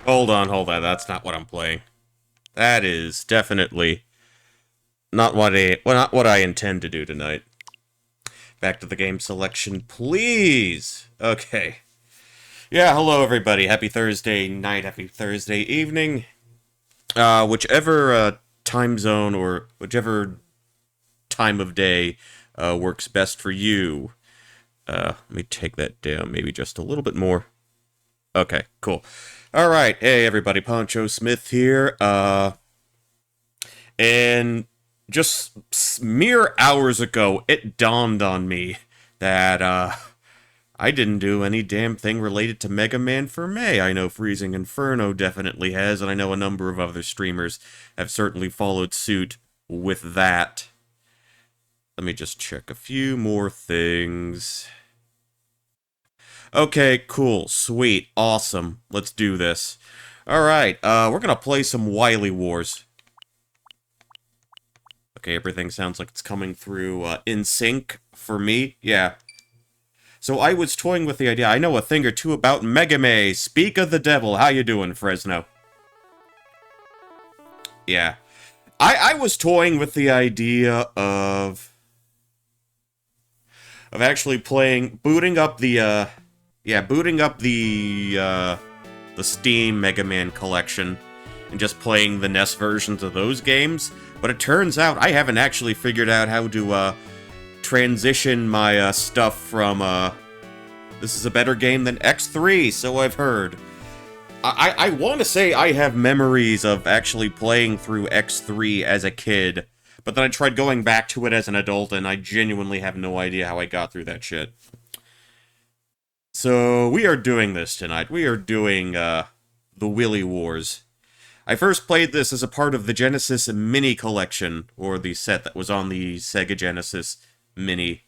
Hold on, hold on. That's not what I'm playing. That is definitely not what I intend to do tonight. Back to the game selection, please. Okay. Yeah, hello everybody. Happy Thursday night, happy Thursday evening. Whichever time zone or whichever time of day works best for you. Let me take that down maybe just a little bit more. Okay, cool. Alright, hey everybody, Poncho Smith here, and just mere hours ago, it dawned on me that, I didn't do any damn thing related to Mega Man for May. I know Freezing Inferno definitely has, and I know a number of other streamers have certainly followed suit with that. Let me just check a few more things. Okay, cool, sweet, awesome. Let's do this. Alright, we're gonna play some Wily Wars. Okay, everything sounds like it's coming through in sync for me. Yeah. So I was toying with the idea. I know a thing or two about Mega Man. Speak of the devil. How you doing, Fresno? Yeah. I was toying with the idea of actually booting up the the Steam Mega Man collection and just playing the NES versions of those games. But it turns out I haven't actually figured out how to transition my stuff from this is a better game than X3, so I've heard. I want to say I have memories of actually playing through X3 as a kid, but then I tried going back to it as an adult, and I genuinely have no idea how I got through that shit. So, we are doing this tonight. We are doing, the Wily Wars. I first played this as a part of the Genesis Mini Collection, or the set that was on the Sega Genesis Mini,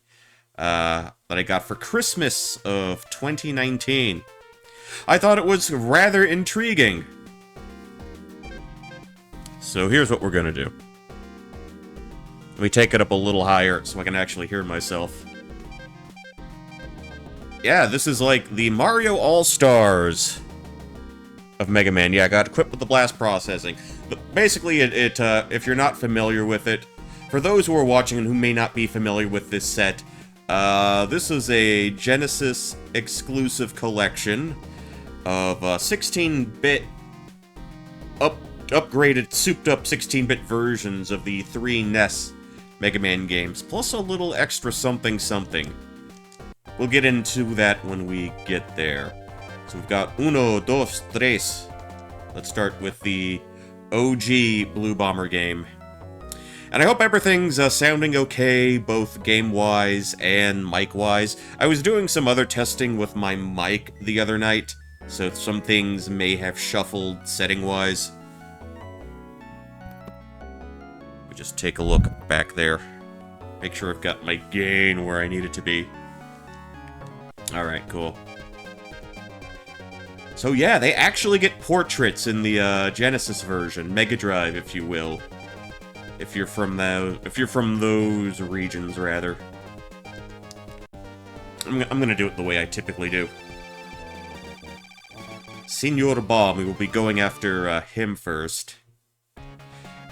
that I got for Christmas of 2019. I thought it was rather intriguing. So here's what we're gonna do. Let me take it up a little higher so I can actually hear myself. Yeah, this is like the Mario All-Stars of Mega Man. Yeah, I got equipped with the blast processing. But basically, if you're not familiar with it, for those who are watching and who may not be familiar with this set, this is a Genesis exclusive collection of 16-bit upgraded, souped-up 16-bit versions of the 3 NES Mega Man games, plus a little extra something-something. We'll get into that when we get there. So we've got uno, dos, tres. Let's start with the OG Blue Bomber game. And I hope everything's sounding okay, both game-wise and mic-wise. I was doing some other testing with my mic the other night, so some things may have shuffled setting-wise. We just take a look back there. Make sure I've got my gain where I need it to be. Alright, cool. So yeah, they actually get portraits in the Genesis version, Mega Drive, if you will. If you're from those regions, rather. I'm gonna do it the way I typically do. Senor Bomb, we will be going after him first.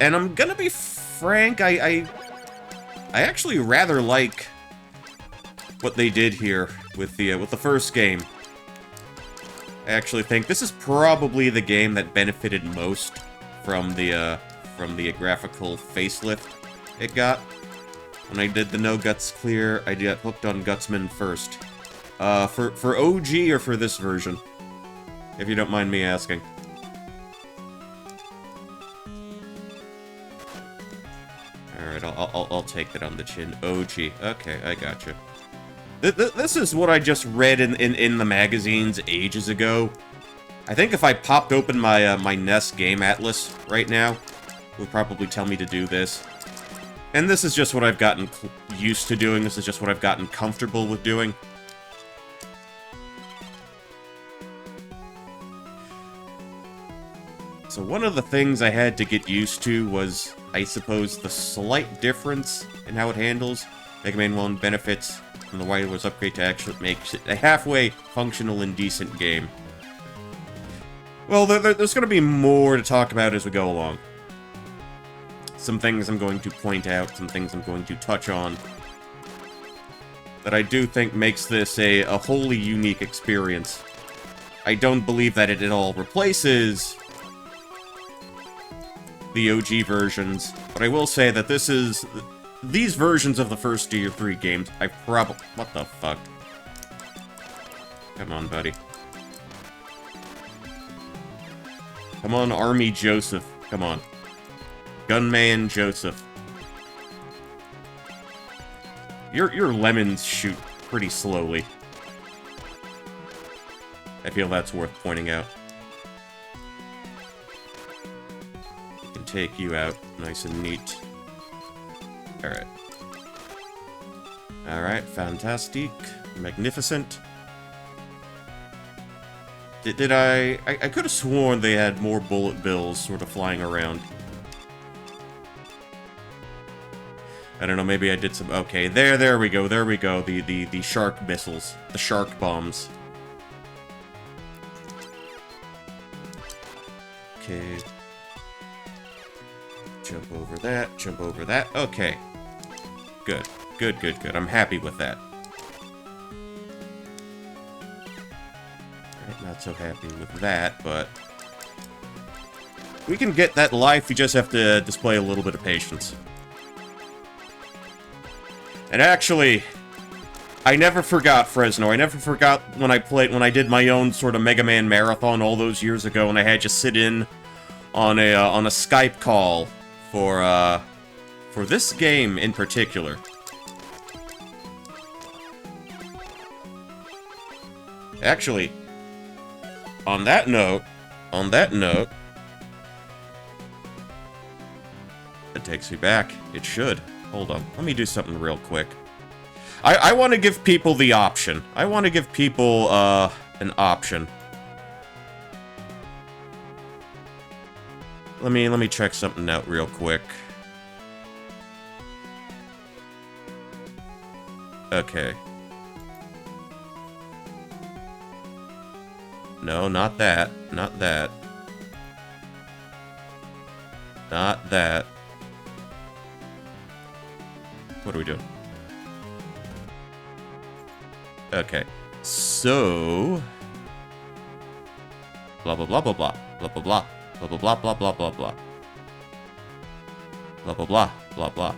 And I'm gonna be frank, I actually rather like what they did here with the first game. I actually think this is probably the game that benefited most from the graphical facelift it got. When I did the No Guts clear, I got hooked on Gutsman first. For OG or for this version? If you don't mind me asking. Alright, I'll take that on the chin. OG. Okay, I gotcha. This is what I just read in the magazines ages ago. I think if I popped open my my NES Game Atlas right now, it would probably tell me to do this. And this is just what I've gotten used to doing. This is just what I've gotten comfortable with doing. So one of the things I had to get used to was, I suppose, the slight difference in how it handles. Mega Man 1 benefits from the Wily Wars upgrade to actually make it a halfway functional and decent game. Well, there's going to be more to talk about as we go along. Some things I'm going to point out, some things I'm going to touch on, that I do think makes this a wholly unique experience. I don't believe that it at all replaces the OG versions, but I will say that these versions of the first 3 games, I probably... What the fuck? Come on, buddy. Come on, Army Joseph. Come on. Gunman Joseph. Your lemons shoot pretty slowly. I feel that's worth pointing out. We can take you out nice and neat. Alright. Alright, fantastic. Magnificent. Did I could have sworn they had more bullet bills sort of flying around. I don't know, maybe I did some... Okay, there we go, the shark missiles. The shark bombs. Okay. Jump over that. Okay. Good. I'm happy with that. Alright, not so happy with that, but... we can get that life, we just have to display a little bit of patience. And actually, I never forgot Fresno. I never forgot when I did my own sort of Mega Man marathon all those years ago, and I had to sit in on a Skype call for this game in particular. Actually, on that note, it takes me back. It should. Hold on. Let me do something real quick. I want to give people the option. I want to give people, an option. Let me check something out real quick. Okay. No, not that. Not that. Not that. What are we doing? Okay. So... blah blah blah blah blah. Blah blah blah. Blah blah blah blah blah blah blah. Blah blah blah blah blah.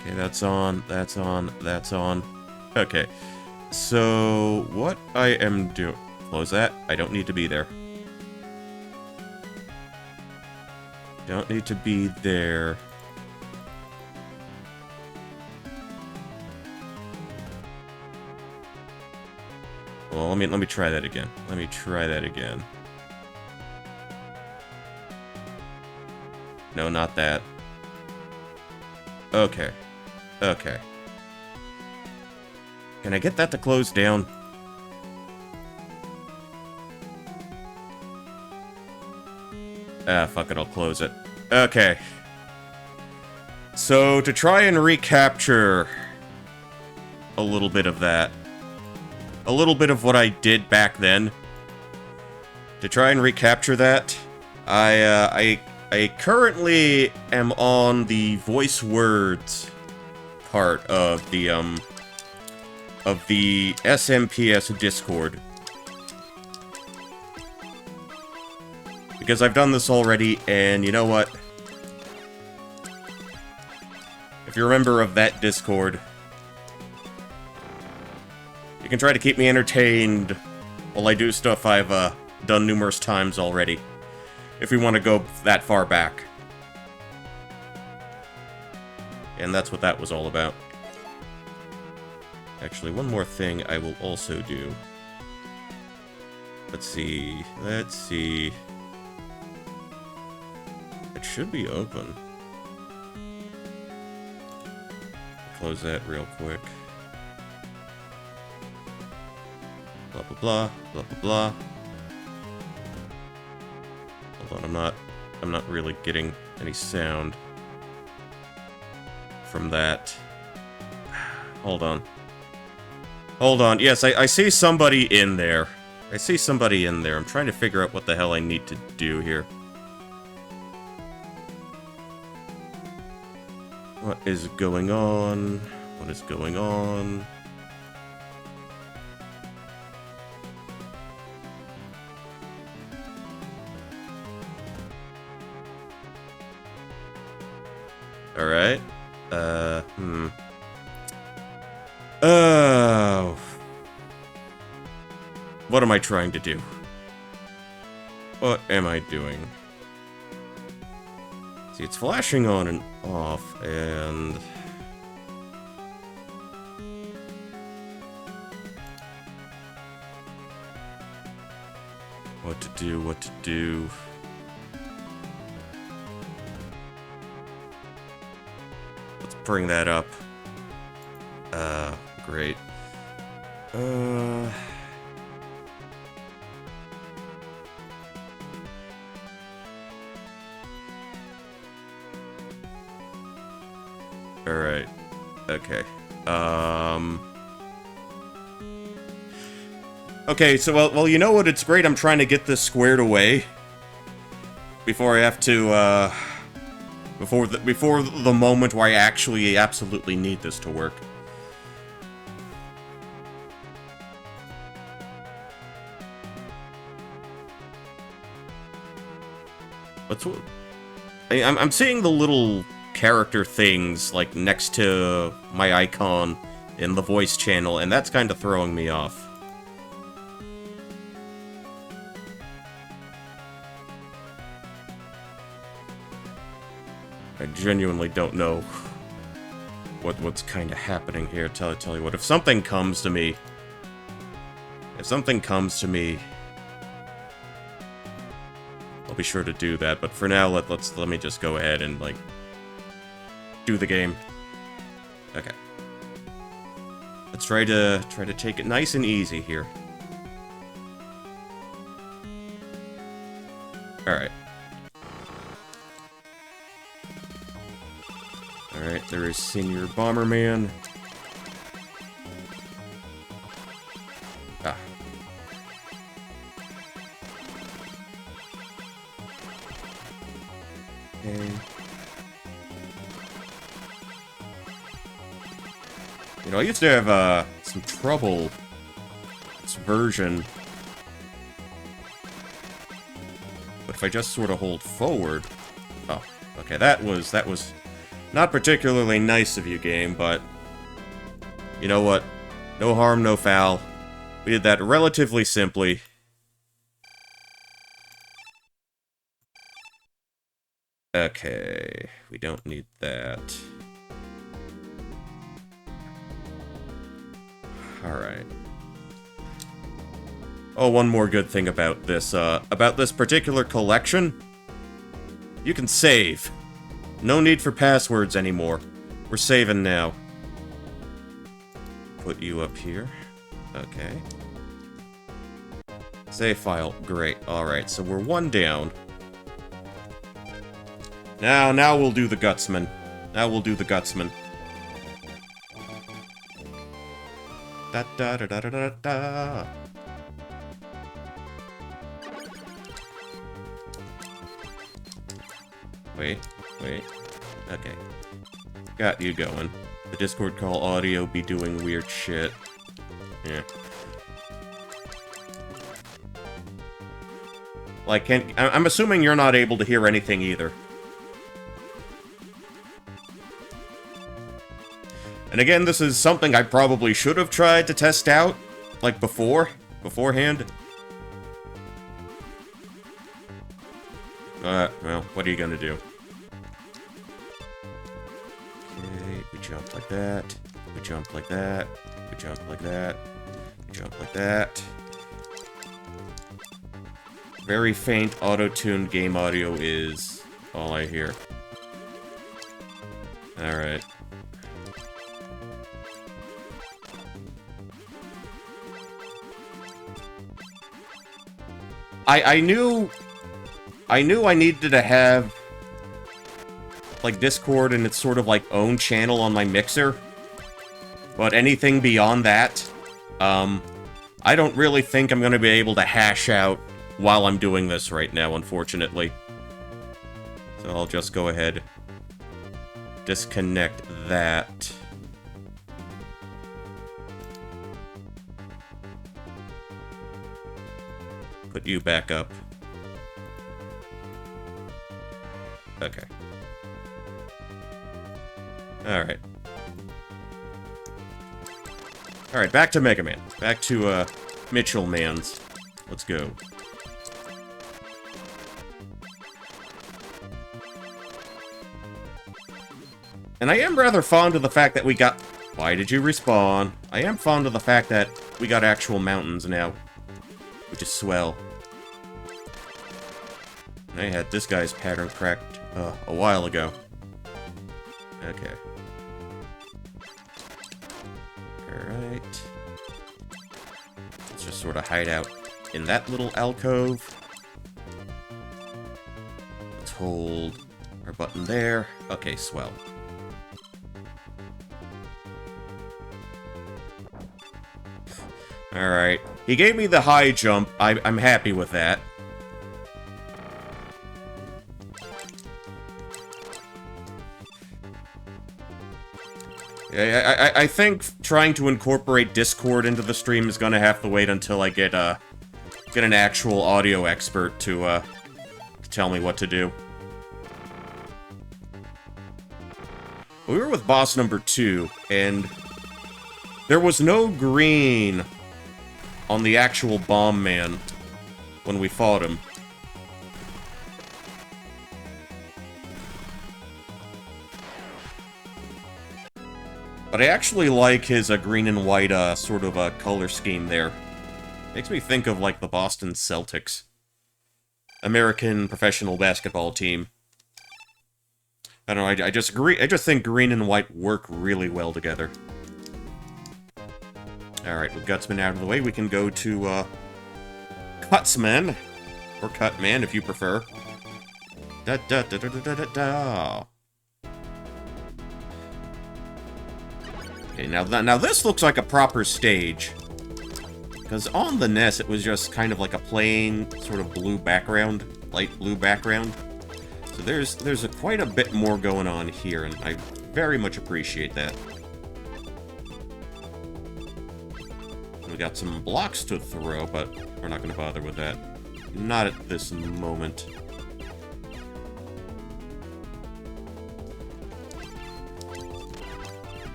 Okay, that's on, that's on, that's on. Okay. So, what I am doing... Close that. I don't need to be there. Don't need to be there. Well, let me try that again. Let me try that again. No, not that. Okay. Okay. Can I get that to close down? Ah, fuck it, I'll close it. Okay. So, to try and recapture a little bit of that. A little bit of what I did back then. To try and recapture that, I currently am on the voice words part of the SMPS Discord. Because I've done this already, and you know what? If you're a member of that Discord, you can try to keep me entertained while I do stuff I've done numerous times already. If we want to go that far back. And that's what that was all about. Actually, one more thing I will also do. Let's see. Let's see. It should be open. Close that real quick. Blah, blah, blah. Blah, blah, blah. Hold on, I'm not really getting any sound from that. Hold on. Hold on. Yes, I see somebody in there. I see somebody in there. I'm trying to figure out what the hell I need to do here. What is going on? What is going on? Alright. Oh. What am I trying to do? What am I doing? See, it's flashing on and off, and... What to do, what to do... Let's bring that up. Great. Alright. Okay. Okay, so, well, you know what? It's great I'm trying to get this squared away before I have to, before the moment where I actually absolutely need this to work. What's what? I'm seeing the little character things, like, next to my icon in the voice channel, and that's kind of throwing me off. I genuinely don't know what's kind of happening here. Tell you what, if something comes to me, I'll be sure to do that. But for now, let me just go ahead and, like, do the game. Okay. Let's try to take it nice and easy here. All right. Alright, there is Senior Bomberman. Ah. Okay. You know, I used to have, some trouble with this version. But if I just sort of hold forward... Oh, okay, that was not particularly nice of you, game, but... You know what? No harm, no foul. We did that relatively simply. Okay, we don't need that. Alright. Oh, one more good thing about this particular collection. You can save. No need for passwords anymore. We're saving now. Put you up here. Okay. Save file. Great. Alright, so we're one down. Now we'll do the Gutsman. Now we'll do the Gutsman. Da da da da da da da. Wait. Okay. Got you going. The Discord call audio be doing weird shit. Yeah. Like, I'm assuming you're not able to hear anything either. And again, this is something I probably should have tried to test out, like, beforehand. Well, what are you gonna do? Okay, we jump like that, we jump like that, we jump like that, we jump like that. Very faint auto-tuned game audio is all I hear. Alright. I knew I needed to have, like, Discord and its sort of, like, own channel on my mixer. But anything beyond that, I don't really think I'm going to be able to hash out while I'm doing this right now, unfortunately. So I'll just go ahead, disconnect that. Put you back up. Okay. Alright. Alright, back to Mega Man. Back to, Mitchell Mans. Let's go. And I am rather fond of the fact that we got... Why did you respawn? I am fond of the fact that we got actual mountains now. Which is swell. I had this guy's pattern cracked a while ago. Okay. Alright. Let's just sort of hide out in that little alcove. Let's hold our button there. Okay, swell. Alright. He gave me the high jump. I'm happy with that. I think trying to incorporate Discord into the stream is gonna have to wait until I get an actual audio expert to tell me what to do. We were with boss number 2, and there was no green on the actual bomb man when we fought him. But I actually like his green and white sort of color scheme there. Makes me think of like the Boston Celtics. American professional basketball team. I don't know, I just think green and white work really well together. Alright, with Gutsman out of the way, we can go to Cutsman. Or Cutman, if you prefer. Da-da-da-da-da-da-da. Okay, now this looks like a proper stage. Because on the NES, it was just kind of like a plain, sort of blue background, light blue background. So there's quite a bit more going on here, and I very much appreciate that. We got some blocks to throw, but we're not going to bother with that. Not at this moment.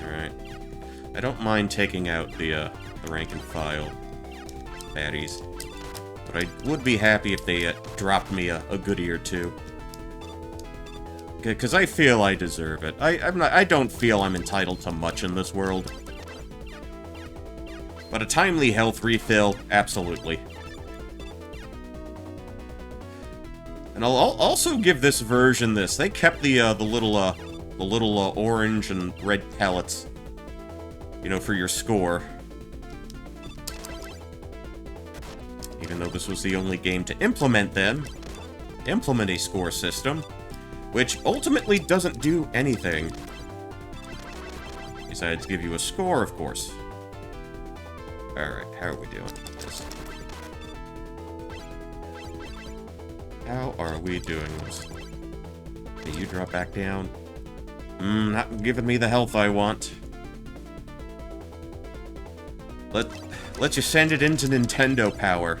Alright. I don't mind taking out the rank and file baddies, but I would be happy if they dropped me a goodie or two. Because I feel I deserve it. I don't feel I'm entitled to much in this world. But a timely health refill, absolutely. And I'll also give this version this. They kept the little orange and red pellets, you know, for your score. Even though this was the only game to implement a score system, which ultimately doesn't do anything besides give you a score, of course. Alright, how are we doing? How are we doing this? Okay, you drop back down. Not giving me the health I want. Let's you send it into Nintendo power.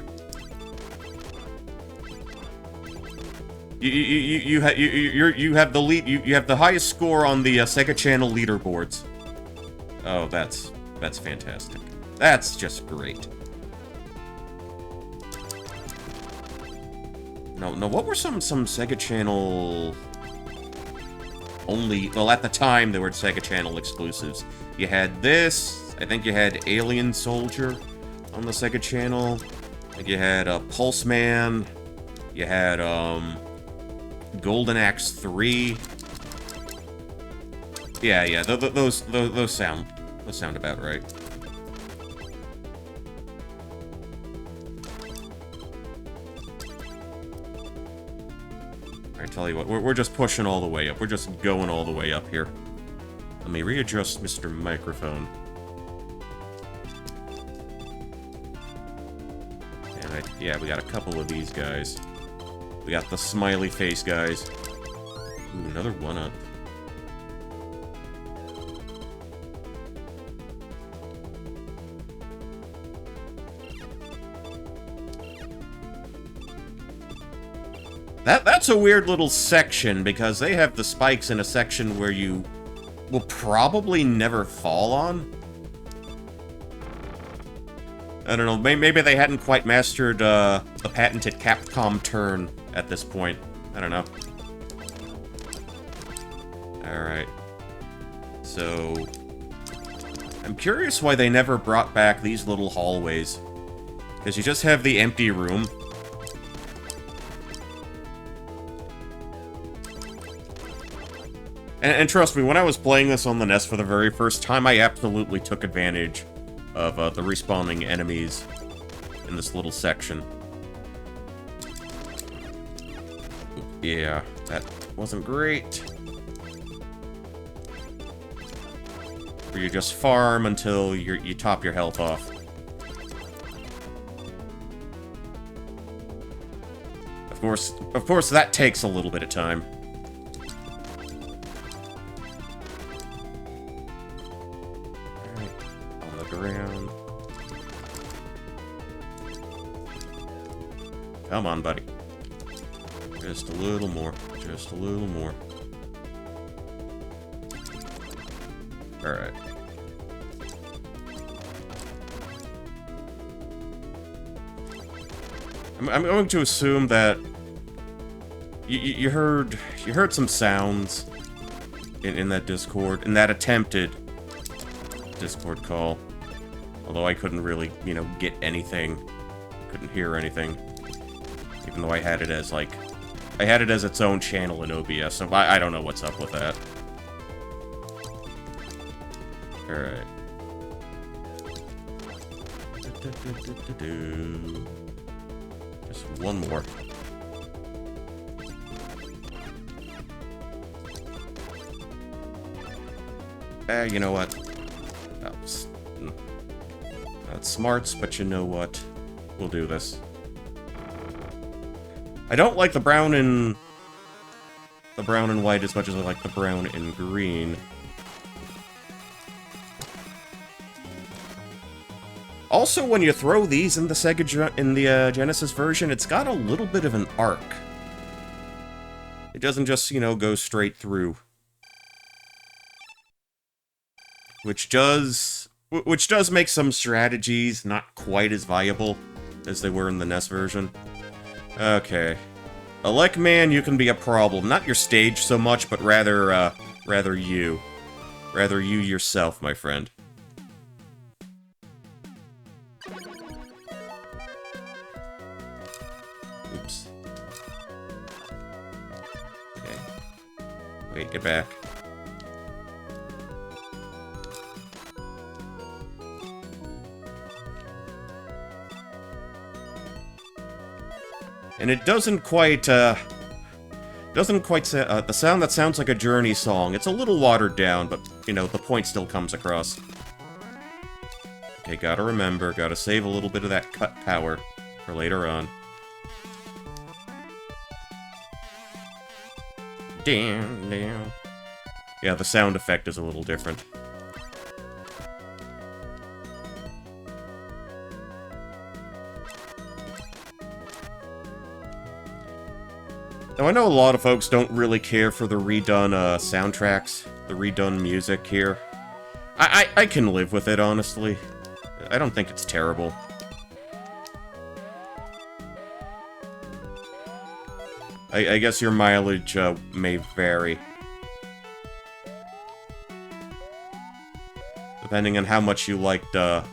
You have the lead. You have the highest score on the Sega Channel leaderboards. Oh, that's fantastic. That's just great. No, what were some Sega Channel only... Well, at the time, they were Sega Channel exclusives. You had this, I think you had Alien Soldier on the Sega Channel. I think you had Pulse Man. You had, Golden Axe 3. Yeah, those sound about right. I tell you what, we're just pushing all the way up. We're just going all the way up here. Let me readjust Mr. Microphone. Yeah, we got a couple of these guys. We got the smiley face guys. Ooh, another one-up. That's a weird little section, because they have the spikes in a section where you will probably never fall on. I don't know, maybe they hadn't quite mastered the patented Capcom turn at this point. I don't know. Alright. So... I'm curious why they never brought back these little hallways. Because you just have the empty room. And trust me, when I was playing this on the NES for the very first time, I absolutely took advantage of the respawning enemies in this little section. Yeah, that wasn't great. Where you just farm until you top your health off. Of course, that takes a little bit of time. Around. Come on, buddy. Just a little more. Just a little more. Alright. I'm going to assume that you heard some sounds in that Discord, in that attempted Discord call. Although I couldn't really, you know, get anything. Couldn't hear anything. Even though I had it as, like... I had it as its own channel in OBS, so I don't know what's up with that. Alright. Just one more. You know what? Not smarts, but you know what? We'll do this. I don't like the brown and white as much as I like the brown and green. Also, when you throw these in the Genesis version, it's got a little bit of an arc. It doesn't just, you know, go straight through. Which does make some strategies not quite as viable as they were in the NES version. Okay. Elec Man, you can be a problem. Not your stage so much, but rather you. Rather you yourself, my friend. Oops. Okay. Wait, get back. And it doesn't quite say, the sound that sounds like a Journey song. It's a little watered down, but, you know, the point still comes across. Okay, gotta remember, gotta save a little bit of that cut power for later on. Damn, damn. Yeah, the sound effect is a little different. Now, I know a lot of folks don't really care for the redone soundtracks, the redone music here. I can live with it, honestly. I don't think it's terrible. I guess your mileage may vary. Depending on how much you liked the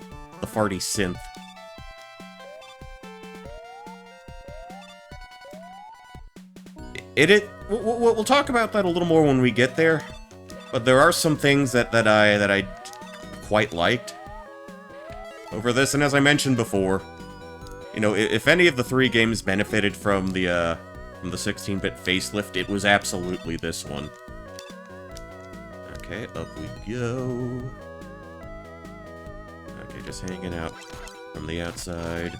farty synth. We'll talk about that a little more when we get there, but there are some things that I quite liked over this, and as I mentioned before, you know, if any of the three games benefited from the 16-bit facelift, it was absolutely this one. Okay, up we go. Okay, just hanging out from the outside.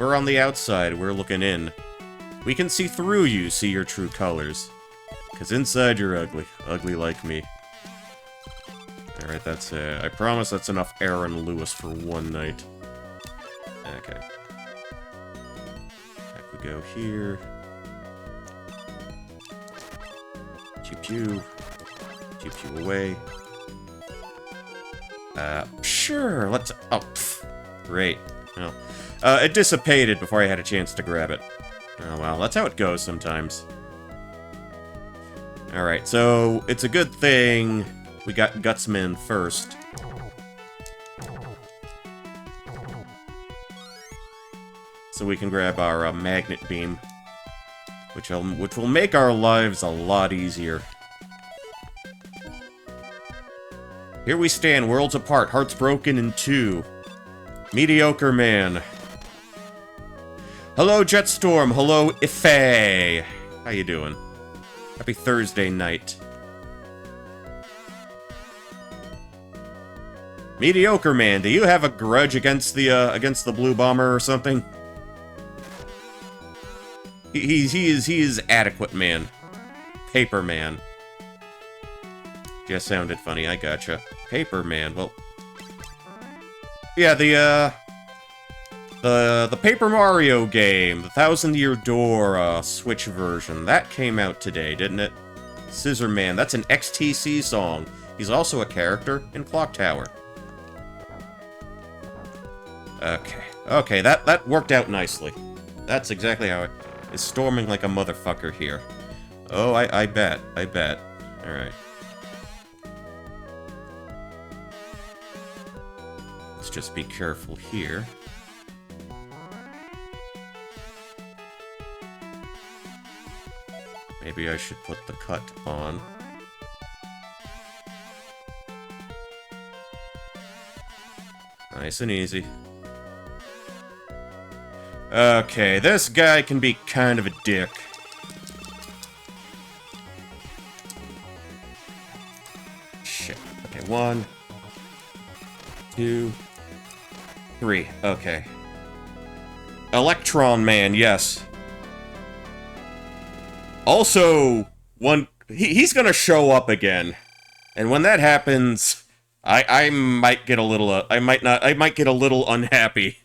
We're on the outside, we're looking in. We can see through you, see your true colors. 'Cause inside you're ugly. Ugly like me. Alright, that's I promise that's enough Aaron Lewis for one night. Okay. Back we go here. Pew pew. Pew pew away. Sure, let's... Oh, pff, great. Well, it dissipated before I had a chance to grab it. Oh well, that's how it goes sometimes. Alright, so it's a good thing we got Gutsman first. So we can grab our magnet beam, which will make our lives a lot easier. Here we stand, worlds apart, hearts broken in two. Mediocre man. Hello, Jetstorm. Hello, Ife. How you doing? Happy Thursday night. Mediocre man, do you have a grudge against the Blue Bomber or something? He is adequate man. Paper man. Just sounded funny, I gotcha. Paper man, well... Yeah, the Paper Mario game, the Thousand Year Door Switch version, that came out today, didn't it? Scissor Man, that's an XTC song. He's also a character in Clock Tower. Okay, that worked out nicely. That's exactly how it is. Storming like a motherfucker here. Oh, I bet. Alright. Let's just be careful here. Maybe I should put the cut on. Nice and easy. Okay, this guy can be kind of a dick. Shit. Okay, 1, 2, 3. Okay. Electron Man, yes. Also, he's gonna show up again. And when that happens, I might get a little, I might get a little unhappy.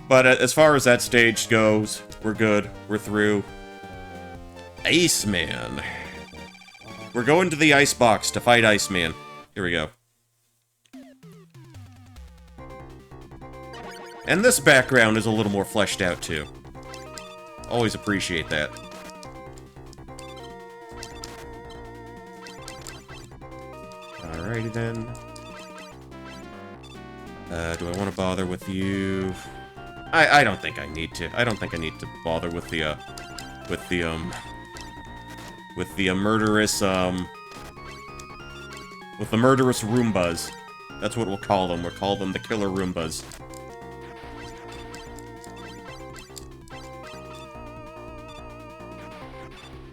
But as far as that stage goes, we're good. We're through. Iceman. We're going to the ice box to fight Iceman. Here we go. And this background is a little more fleshed out, too. Always appreciate that. Alrighty then. Do I want to bother with you? I don't think I need to. I don't think I need to bother with the murderous, with the murderous Roombas. That's what we'll call them. We'll call them the Killer Roombas.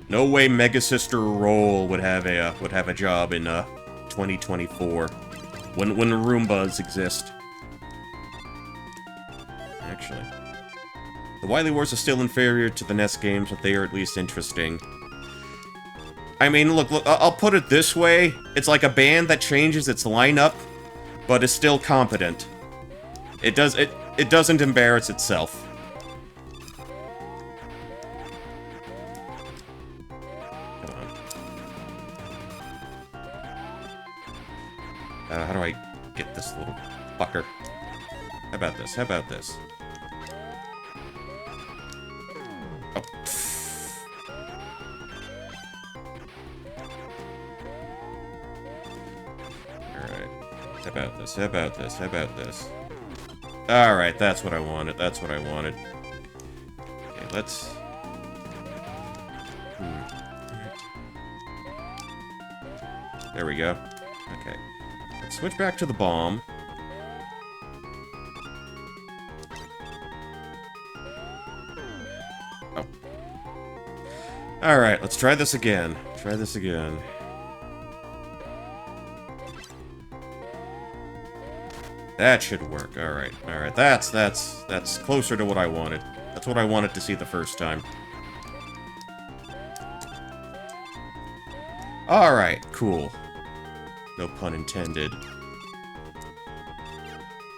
No way Mega Sister Roll would have a job in 2024 when Roombas exist. Actually, the Wily Wars are still inferior to the NES games, but they are at least interesting. I mean, look, I'll put it this way: it's like a band that changes its lineup, but is still competent. It doesn't embarrass itself. How do I get this little fucker? How about this? How about this? Oh. Alright. How about this? How about this? How about this? Alright, that's what I wanted. That's what I wanted. Okay, let's... There we go. Okay. Let's switch back to the bomb. Oh. Alright, let's try this again. Try this again. That should work. Alright. Alright. That's closer to what I wanted. That's what I wanted to see the first time. Alright, cool. No pun intended.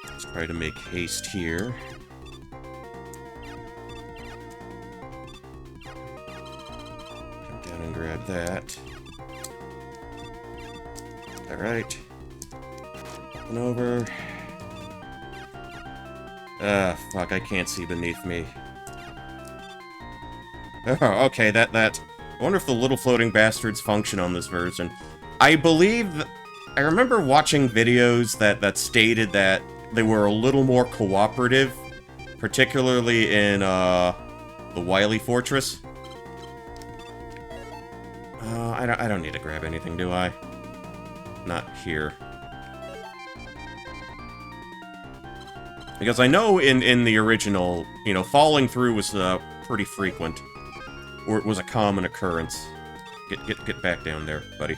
Let's try to make haste here. Come down and grab that. Alright. Up and over. Fuck, I can't see beneath me. Oh, okay, that... I wonder if the little floating bastards function on this version. I believe... I remember watching videos that stated that they were a little more cooperative, particularly in, the Wily Fortress. I don't need to grab anything, do I? Not here. Because I know in the original, you know, falling through was, pretty frequent. Or it was a common occurrence. Get back down there, buddy.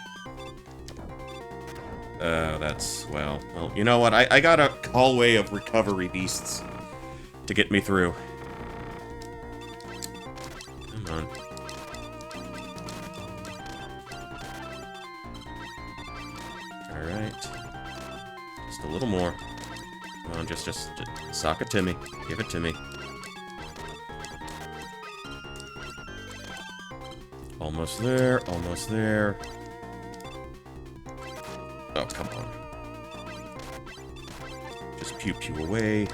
That's... well, you know what? I got a hallway of recovery beasts to get me through. Come on. Alright. Just a little more. Come on, just sock it to me. Give it to me. Almost there, almost there. Oh, come on. Just pew-pew away.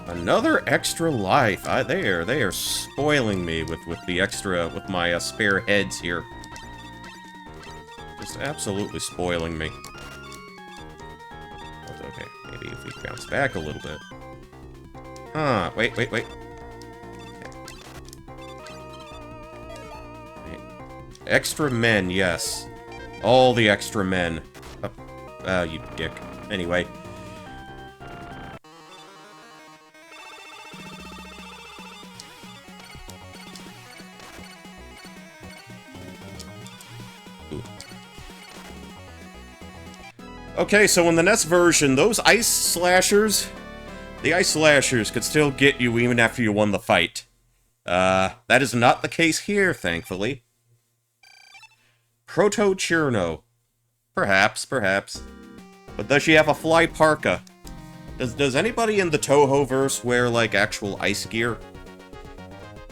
Another extra life. They are spoiling me with the extra, with my spare heads here. Just absolutely spoiling me. Okay, maybe if we bounce back a little bit. Huh, wait. Extra men, yes. All the extra men. Oh, you dick. Anyway. Ooh. Okay, so in the NES version, those ice slashers... the ice slashers could still get you even after you won the fight. That is not the case here, thankfully. Proto-Churno. Perhaps. But does she have a fly parka? Does anybody in the Toho-verse wear, like, actual ice gear?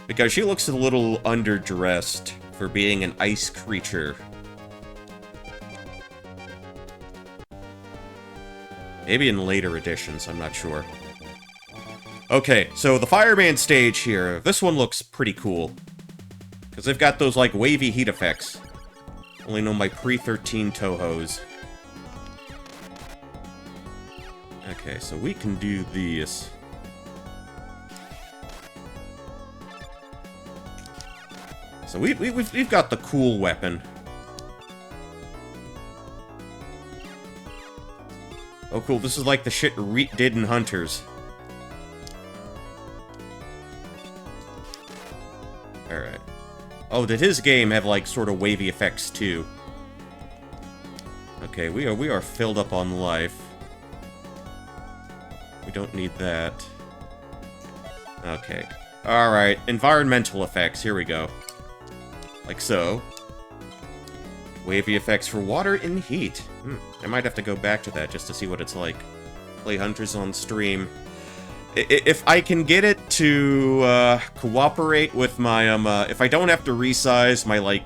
Because she looks a little underdressed for being an ice creature. Maybe in later editions, I'm not sure. Okay, so the Fireman stage here. This one looks pretty cool. Because they've got those, like, wavy heat effects. Only know my pre-13 Tohos. Okay, so we can do these. So we've got the cool weapon. Oh, cool. This is like the shit Reet did in Hunters. Alright. Oh, did his game have, like, sort of wavy effects, too? Okay, we are filled up on life. We don't need that. Okay. Alright, environmental effects, here we go. Like so. Wavy effects for water and heat. I might have to go back to that just to see what it's like. Play Hunters on stream. If I can get it to cooperate with my if I don't have to resize my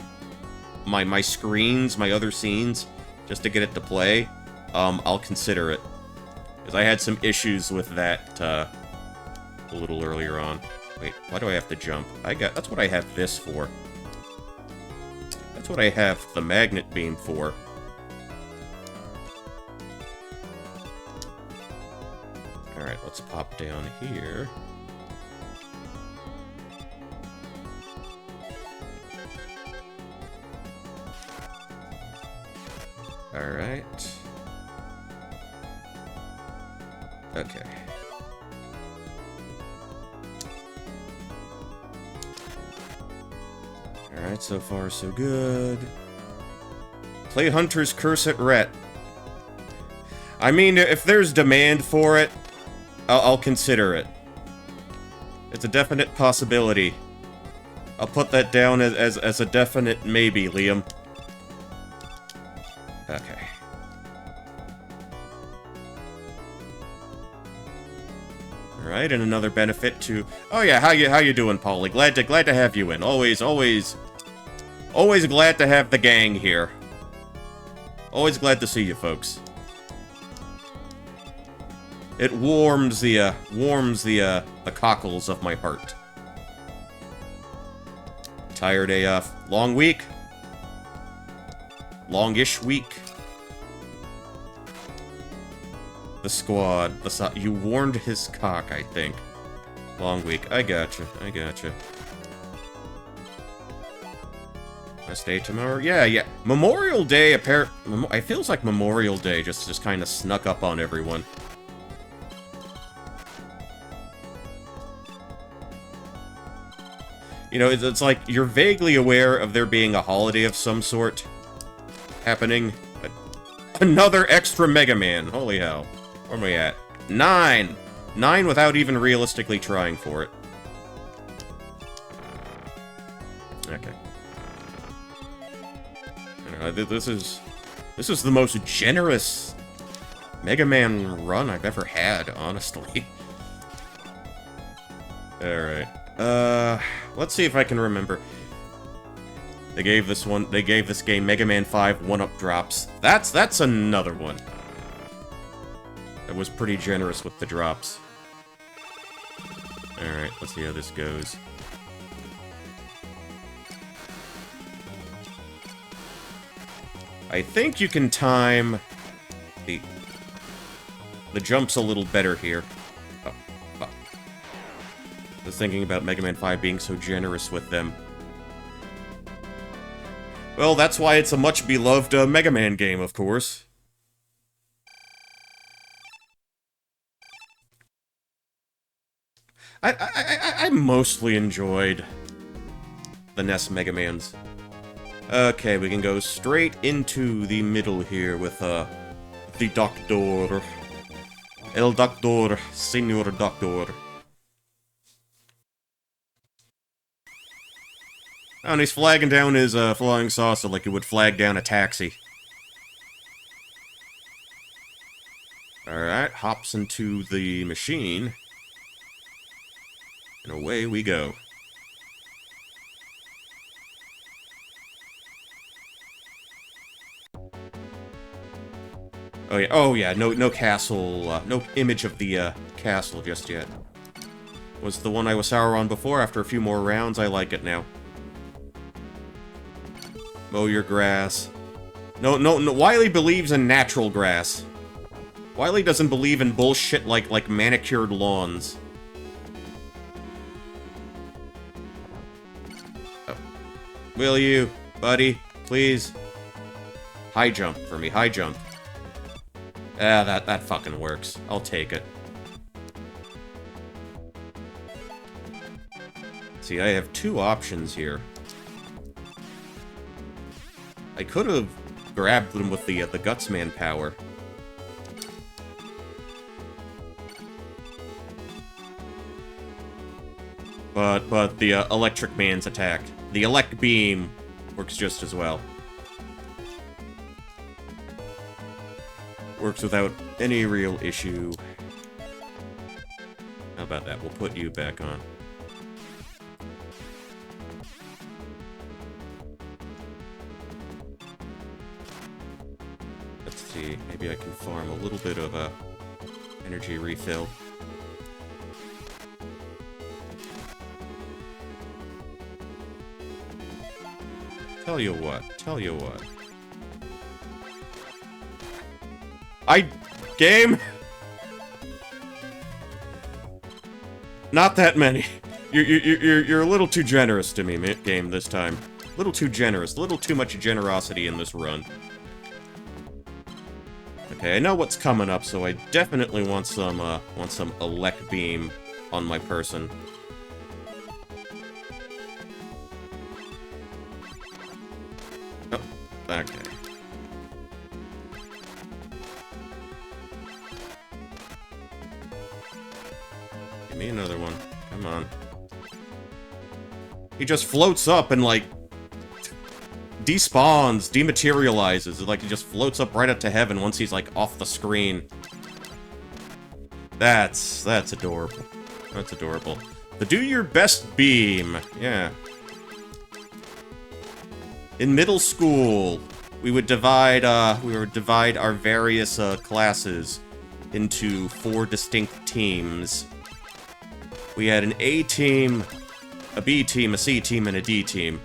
my screens, my other scenes, just to get it to play, I'll consider it. Because I had some issues with that a little earlier on. Wait, why do I have to jump? That's what I have this for. That's what I have the magnet beam for. Alright, let's pop down here. Alright. Okay. Alright, so far so good. Play Hunter's Curse at Ret. I mean, if there's demand for it, I'll consider it. It's a definite possibility. I'll put that down as a definite maybe, Liam. Okay. Alright, and another benefit to... Oh yeah, how you doing, Paulie? Glad to have you in. Always glad to have the gang here. Always glad to see you folks. It warms the cockles of my heart. Tired AF. Long week? Longish week? The squad. You warmed his cock, I think. Long week. I gotcha. Last day tomorrow? Yeah. Memorial Day, it feels like Memorial Day just kind of snuck up on everyone. You know, it's like you're vaguely aware of there being a holiday of some sort happening. But another extra Mega Man. Holy hell. Where am I at? 9! 9 without even realistically trying for it. Okay. This is the most generous Mega Man run I've ever had, honestly. Alright. Let's see if I can remember. They gave this game Mega Man 5 1-up drops. That's another one. That was pretty generous with the drops. Alright, let's see how this goes. I think you can time the jumps a little better here. I was thinking about Mega Man 5 being so generous with them. Well, that's why it's a much beloved Mega Man game, of course. I mostly enjoyed the NES Mega Mans. Okay, we can go straight into the middle here with the Doctor. El Doctor, Senor Doctor. Oh, and he's flagging down his flying saucer like he would flag down a taxi. Alright, hops into the machine. And away we go. Oh yeah, no castle, no image of the castle just yet. Was the one I was sour on before. After a few more rounds, I like it now. Mow your grass. No, Wily believes in natural grass. Wily doesn't believe in bullshit like manicured lawns. Oh. Will you, buddy? Please? High jump for me, high jump. Ah, that fucking works. I'll take it. See, I have two options here. I could have grabbed them with the Gutsman power. But the Electric Man's attack. The Elect Beam works just as well. Works without any real issue. How about that? We'll put you back on. Let's see. Maybe I can farm a little bit of a energy refill. Tell you what. Game? Not that many. You're a little too generous to me, game, this time. A little too generous. A little too much generosity in this run. Okay, I know what's coming up, so I definitely want some Elect Beam on my person. Oh, okay. Give me another one. Come on. He just floats up and, like, despawns, dematerializes. Like, he just floats up right up to heaven once he's, like, off the screen. That's adorable. That's adorable. The do your best beam. Yeah. In middle school, we would divide our various classes into 4 distinct teams. We had an A team, a B team, a C team, and a D team.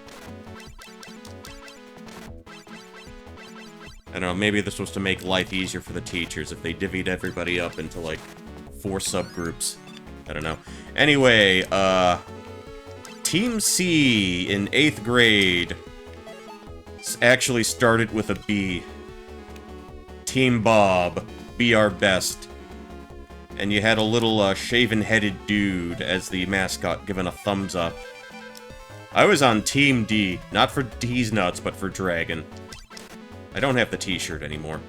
I don't know, maybe this was to make life easier for the teachers if they divvied everybody up into, like, 4 subgroups. I don't know. Anyway, Team C in 8th grade actually started with a B. Team Bob, be our best. And you had a little shaven-headed dude as the mascot giving a thumbs up. I was on Team D, not for D's nuts, but for Dragon. I don't have the t-shirt anymore.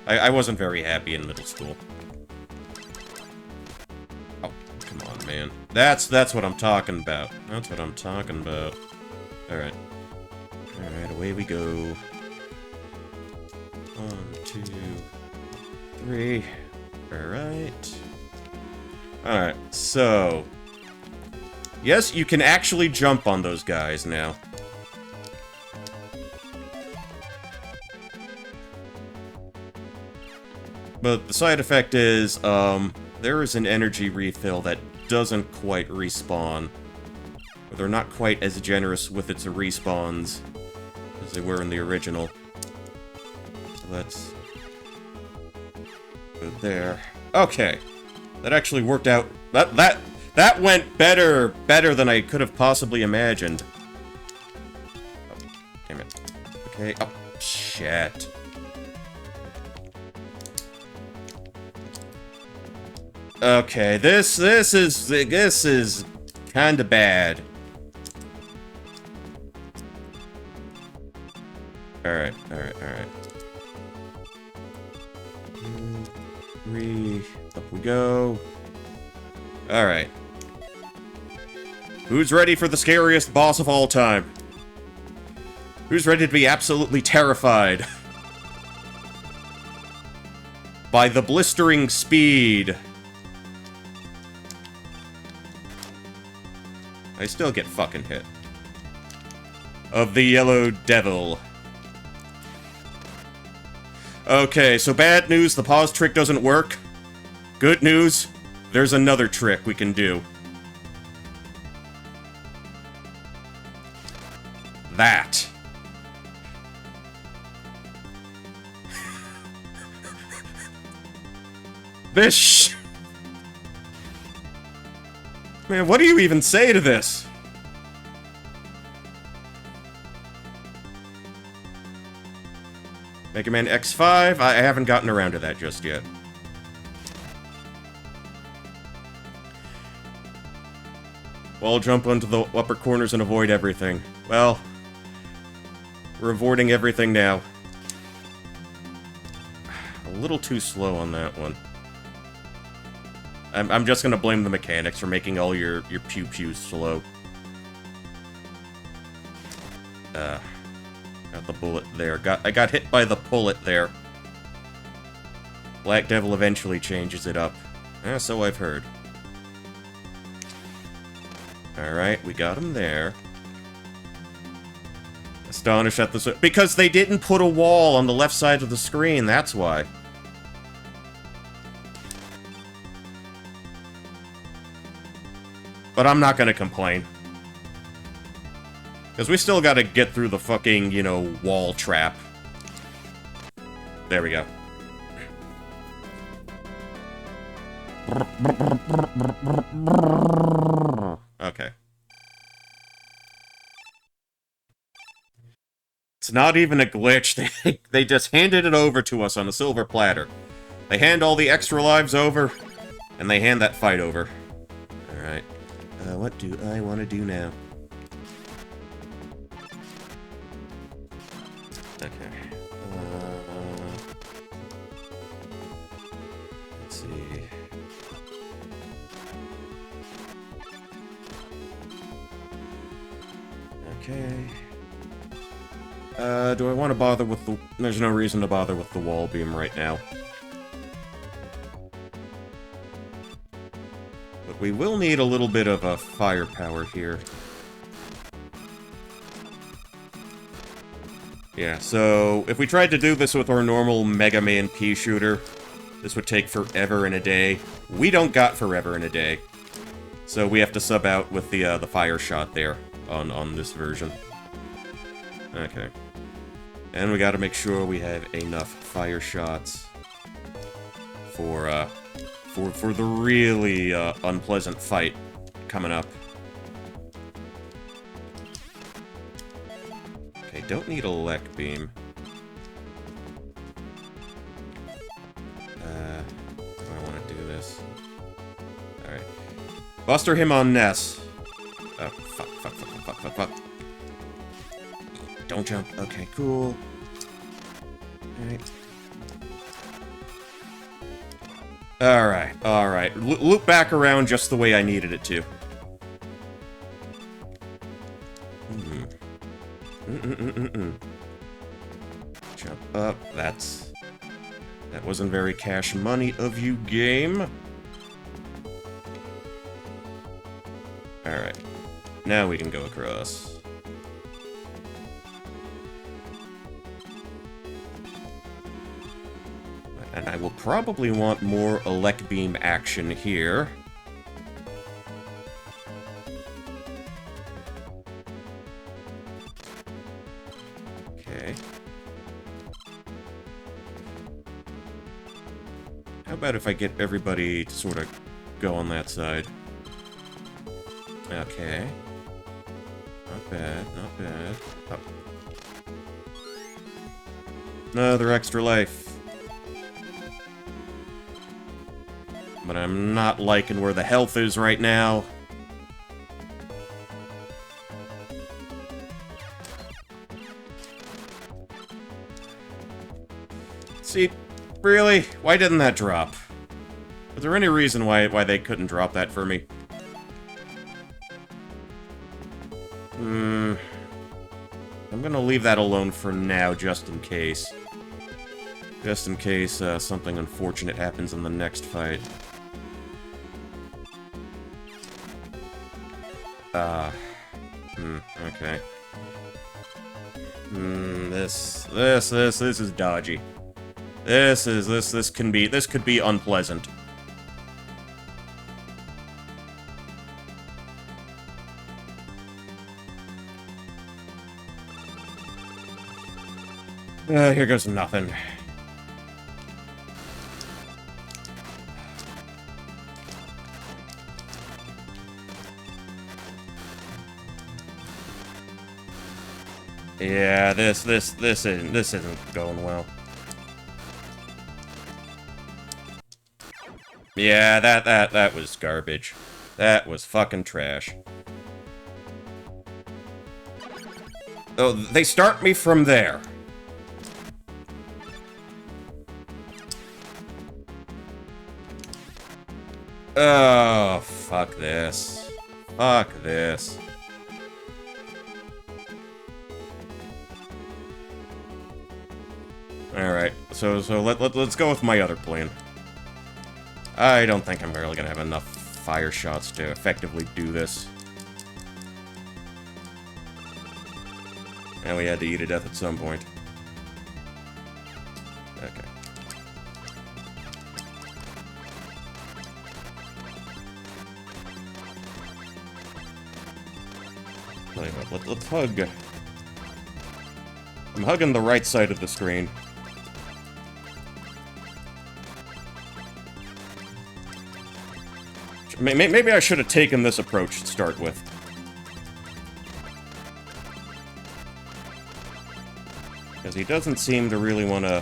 I wasn't very happy in middle school. Oh, come on, man. That's what I'm talking about. That's what I'm talking about. Alright. Alright, away we go. 1, 2, 3. Alright. Alright, so... Yes, you can actually jump on those guys now. But the side effect is, there is an energy refill that doesn't quite respawn. Or they're not quite as generous with its respawns as they were in the original. So let's go there. Okay. That actually worked out. That went better than I could have possibly imagined. Oh, damn it. Okay. Oh, shit. Okay, this is kinda bad. Alright. 2, 3, up we go. Alright. Who's ready for the scariest boss of all time? Who's ready to be absolutely terrified by the blistering speed? I still get fucking hit. Of the Yellow Devil. Okay, so bad news, the pause trick doesn't work. Good news, there's another trick we can do. That. This Man, what do you even say to this? Mega Man X5? I haven't gotten around to that just yet. Well, I'll jump onto the upper corners and avoid everything. Well, we're avoiding everything now. A little too slow on that one. I'm just gonna blame the mechanics for making all your pew-pews slow. Got the bullet there. I got hit by the pullet there. Black Devil eventually changes it up. So I've heard. Alright, we got him there. Astonished at this... Because they didn't put a wall on the left side of the screen, that's why. But I'm not gonna complain. Because we still gotta get through the fucking, you know, wall trap. There we go. Okay. It's not even a glitch. They just handed it over to us on a silver platter. They hand all the extra lives over, and they hand that fight over. Alright. What do I want to do now? Okay. Let's see. Okay. Do I want to bother with the... There's no reason to bother with the wall beam right now. But we will need a little bit of firepower here. Yeah, so if we tried to do this with our normal Mega Man pea shooter, this would take forever and a day. We don't got forever and a day. So we have to sub out with the fire shot there on this version. Okay. And we gotta make sure we have enough fire shots for the really unpleasant fight coming up. Okay, don't need a Elec Beam. Do I want to do this? Alright. Buster him on Ness. Oh, fuck. Don't jump. Okay, cool. Alright. Loop back around just the way I needed it to. Jump up. That wasn't very cash money of you, game. Alright. Now we can go across. And I will probably want more Elec Beam action here. Okay. How about if I get everybody to sort of go on that side? Okay. Not bad. Oh. Another extra life. But I'm not liking where the health is right now. See, really? Why didn't that drop? Was there any reason why they couldn't drop that for me? I'm gonna leave that alone for now, just in case. Just in case something unfortunate happens in the next fight. Okay. This is dodgy. This could be unpleasant. Here goes nothing. Yeah, this isn't going well. Yeah, that was garbage. That was fucking trash. Oh, they start me from there. Oh, fuck this. Fuck this. Alright, so let's go with my other plan. I don't think I'm really gonna have enough fire shots to effectively do this. And we had to eat to death at some point. Okay. Tell you what, let's hug. I'm hugging the right side of the screen. Maybe I should have taken this approach to start with. Because he doesn't seem to really want to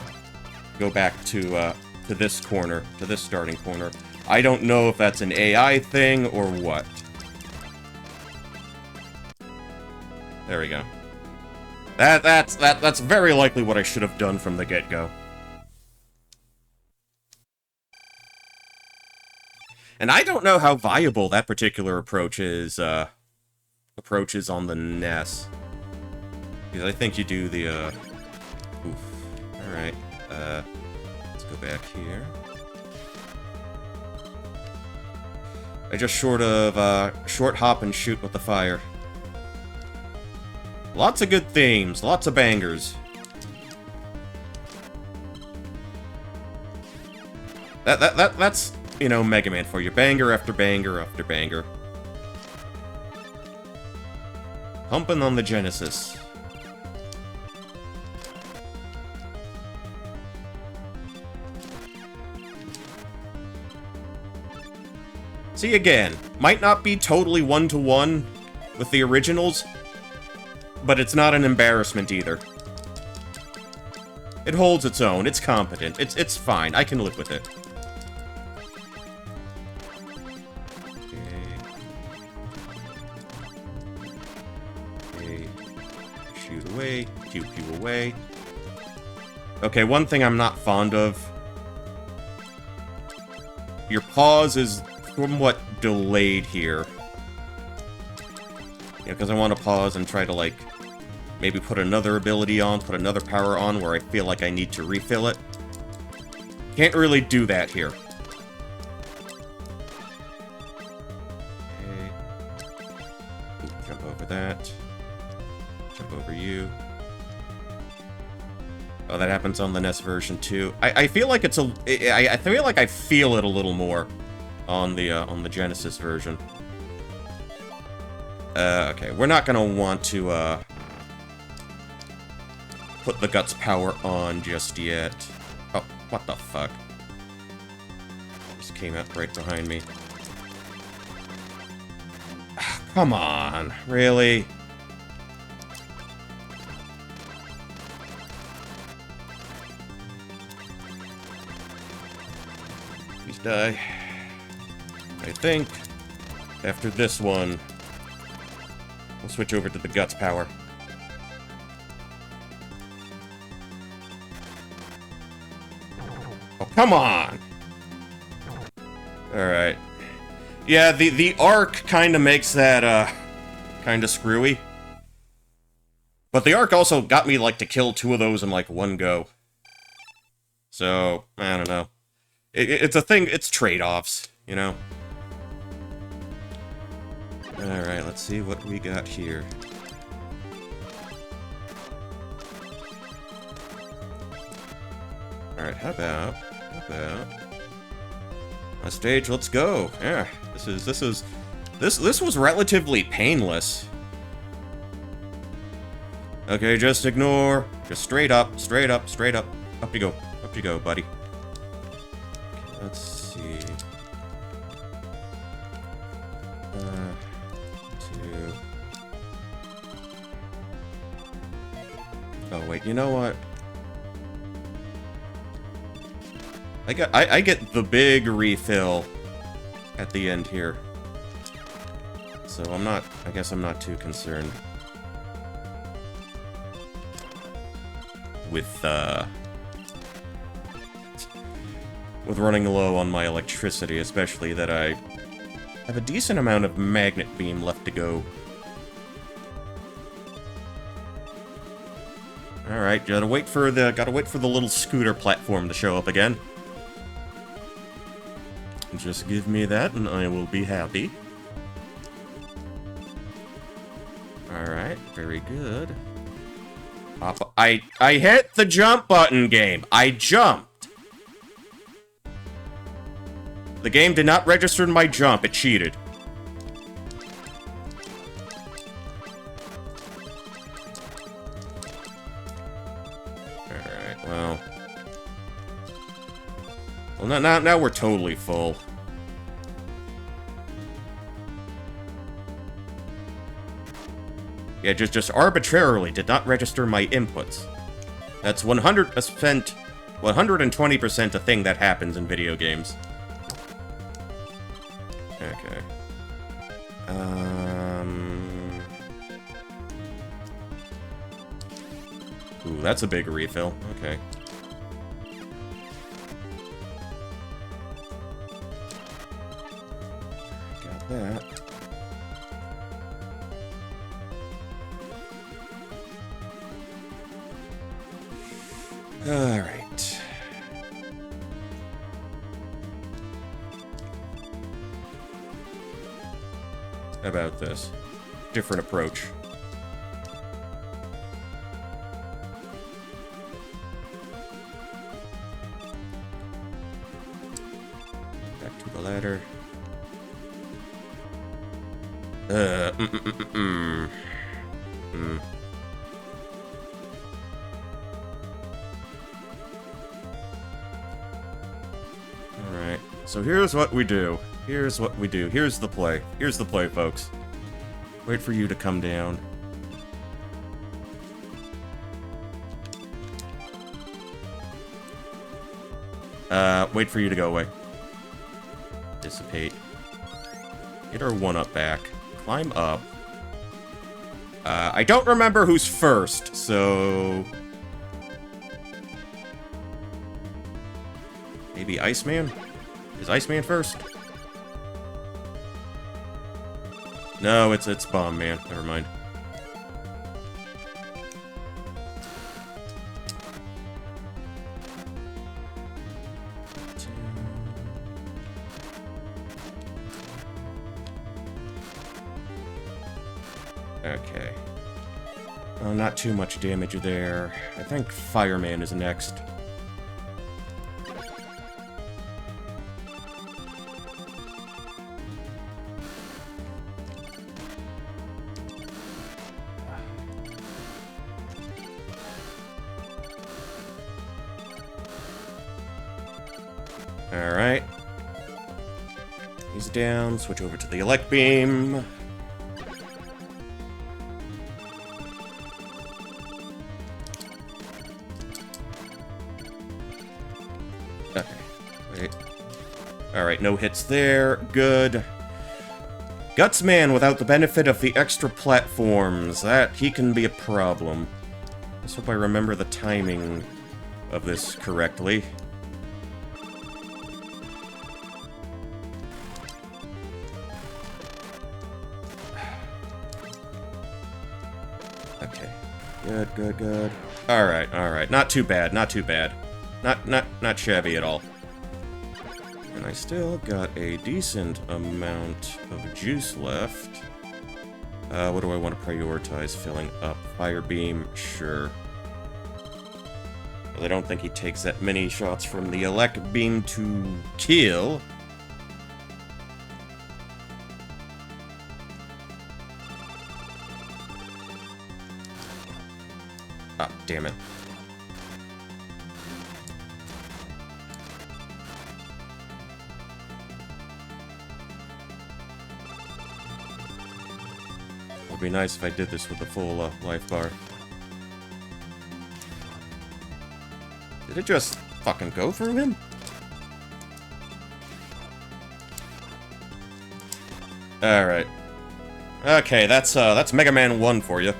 go back to this corner, to this starting corner. I don't know if that's an AI thing or what. There we go. That's very likely what I should have done from the get-go. And I don't know how viable that particular approach is on the NES. Because I think you do the, oof. Alright, let's go back here. I just short hop and shoot with the fire. Lots of good themes, lots of bangers. That's, you know, Mega Man for you. Banger after banger after banger. Humping on the Genesis. See, again, might not be totally one-to-one with the originals, but it's not an embarrassment either. It holds its own, it's competent, it's fine, I can live with it. Okay. Shoot away, pew-pew away. Okay, one thing I'm not fond of. Your pause is somewhat delayed here. Yeah, because I want to pause and try to, like, maybe put another ability on, put another power on where I feel like I need to refill it. Can't really do that here. Okay. Ooh, jump over that. Jump over you. Oh, that happens on the NES version too. I feel like it's a... I feel like I feel it a little more on the Genesis version. Okay, we're not gonna want to, put the Guts power on just yet. Oh, what the fuck? Just came out right behind me. Come on, really? Please die. I think after this one, we'll switch over to the Guts power. Oh, come on! Alright. Yeah, the arc kind of makes that, kind of screwy. But the arc also got me, like, to kill 2 of those in, like, one go. So, I don't know. It's a thing, it's trade-offs, you know? Alright, let's see what we got here. Alright, how about... On stage, let's go. Yeah, this was relatively painless. Okay, just ignore. Just straight up, straight up, straight up. Up you go, buddy. Okay, let's see. 2. Oh wait, you know what? I get the big refill at the end here. So I guess I'm not too concerned with running low on my electricity, especially that I have a decent amount of magnet beam left to go. Alright, gotta wait for the little scooter platform to show up again. Just give me that and I will be happy. Alright, very good. I hit the jump button, game. I jumped. The game did not register my jump. It cheated. Alright, well... Well, now we're totally full. Yeah, just arbitrarily did not register my inputs. That's 120% a thing that happens in video games. Okay. Ooh, that's a big refill. Okay. Got that. Alright. How about this? Different approach. Back to the ladder. Alright, so here's what we do. Here's what we do. Here's the play. Here's the play, folks. Wait for you to come down. Wait for you to go away. Dissipate. Get our one-up back. Climb up. I don't remember who's first, so... Maybe Iceman? Is Iceman first? No, it's Bomb Man. Never mind. Okay. Oh, not too much damage there. I think Fireman is next. Alright. He's down. Switch over to the Elect Beam. Okay. Wait. Alright, no hits there. Good. Gutsman without the benefit of the extra platforms. That, he can be a problem. Let's hope I remember the timing of this correctly. Okay. Good, good, good. Alright, alright. Not too bad, not too bad. Not shabby at all. And I still got a decent amount of juice left. What do I want to prioritize filling up? Fire Beam? Sure. Well, I don't think he takes that many shots from the Elect Beam to kill. Ah, damn it. It would be nice if I did this with the full life bar. Did it just fucking go through him? Alright. Okay, that's Mega Man 1 for you.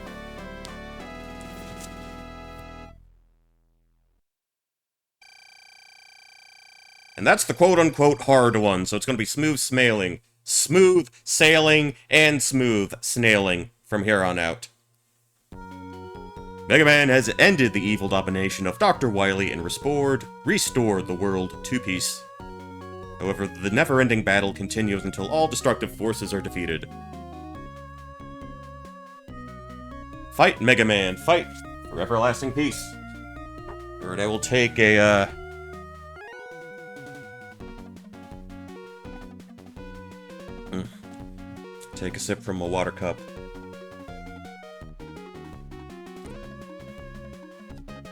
And that's the quote-unquote hard one, so it's gonna be smooth sailing. Smooth sailing and smooth snailing from here on out. Mega Man has ended the evil domination of Dr. Wily and restored the world to peace. However, the never-ending battle continues until all destructive forces are defeated. Fight, Mega Man, fight for everlasting peace. Alright, I will take a, take a sip from a water cup.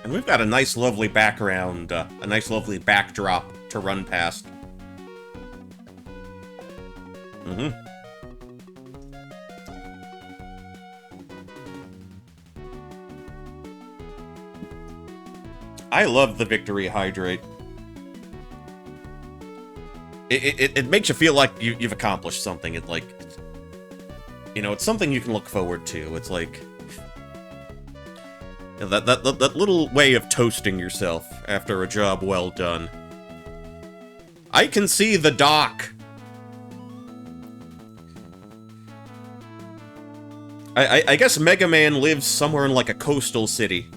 And we've got a nice, lovely background, a nice, lovely backdrop to run past. I love the Victory Hydrate. It makes you feel like you've accomplished something. It, like, you know, it's something you can look forward to. It's like... You know, that little way of toasting yourself after a job well done. I can see the dock! I guess Mega Man lives somewhere in, like, a coastal city.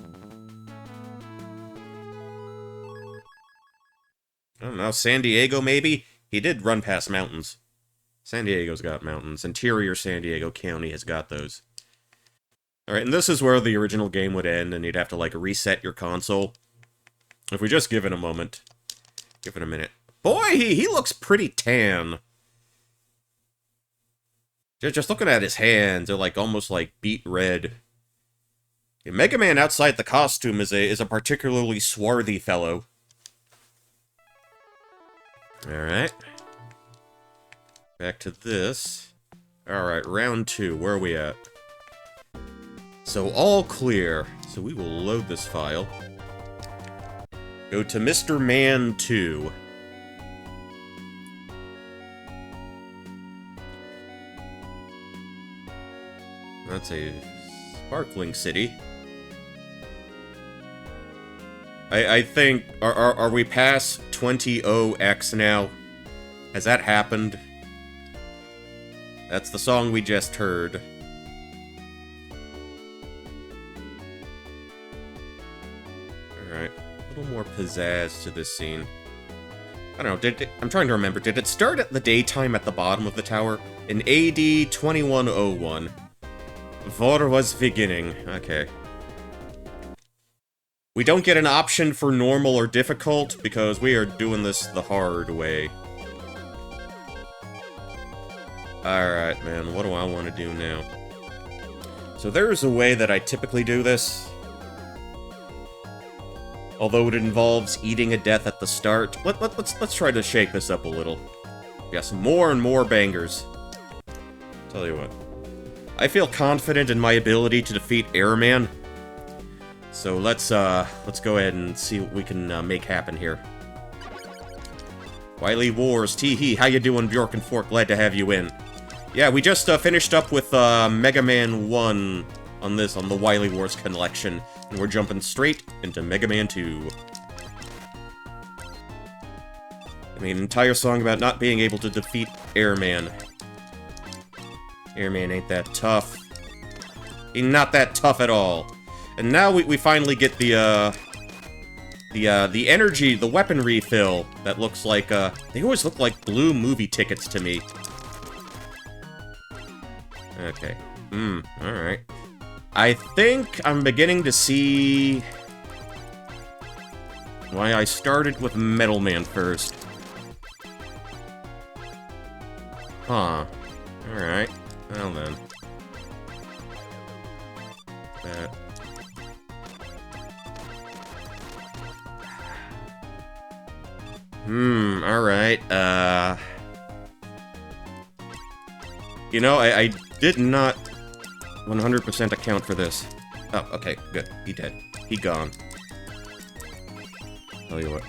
Oh, San Diego, maybe? He did run past mountains. San Diego's got mountains. Interior San Diego County has got those. Alright, and this is where the original game would end, and you'd have to, like, reset your console. If we just give it a moment. Give it a minute. Boy, he looks pretty tan. Just looking at his hands, they're, like, almost, like, beet red. Yeah, Mega Man outside the costume is a particularly swarthy fellow. Alright. Back to this. Alright, round 2. Where are we at? So, all clear. So we will load this file. Go to Mr. Man 2. That's a sparkling city. I think... Are we past 20OX now? Has that happened? That's the song we just heard. Alright. A little more pizzazz to this scene. I don't know, I'm trying to remember. Did it start at the daytime at the bottom of the tower? In AD 2101. War was beginning. Okay. We don't get an option for normal or difficult, because we are doing this the hard way. Alright, man, what do I want to do now? So there's a way that I typically do this. Although it involves eating a death at the start. Let's try to shake this up a little. Yes, more and more bangers. Tell you what. I feel confident in my ability to defeat Airman. So let's go ahead and see what we can make happen here. Wily Wars, tee-hee, how you doing, Bjork and Fork? Glad to have you in. Yeah, we just finished up with Mega Man 1 on the Wily Wars collection, and we're jumping straight into Mega Man 2. I mean, an entire song about not being able to defeat Airman. Airman ain't that tough. He's not that tough at all. And now we finally get the energy, the weapon refill that looks like, they always look like blue movie tickets to me. Okay. Alright. I think I'm beginning to see why I started with Metal Man first. Huh. Alright. Well then. That. Alright, you know, I did not 100% account for this. Oh, okay, good. He dead. He gone. Tell you what.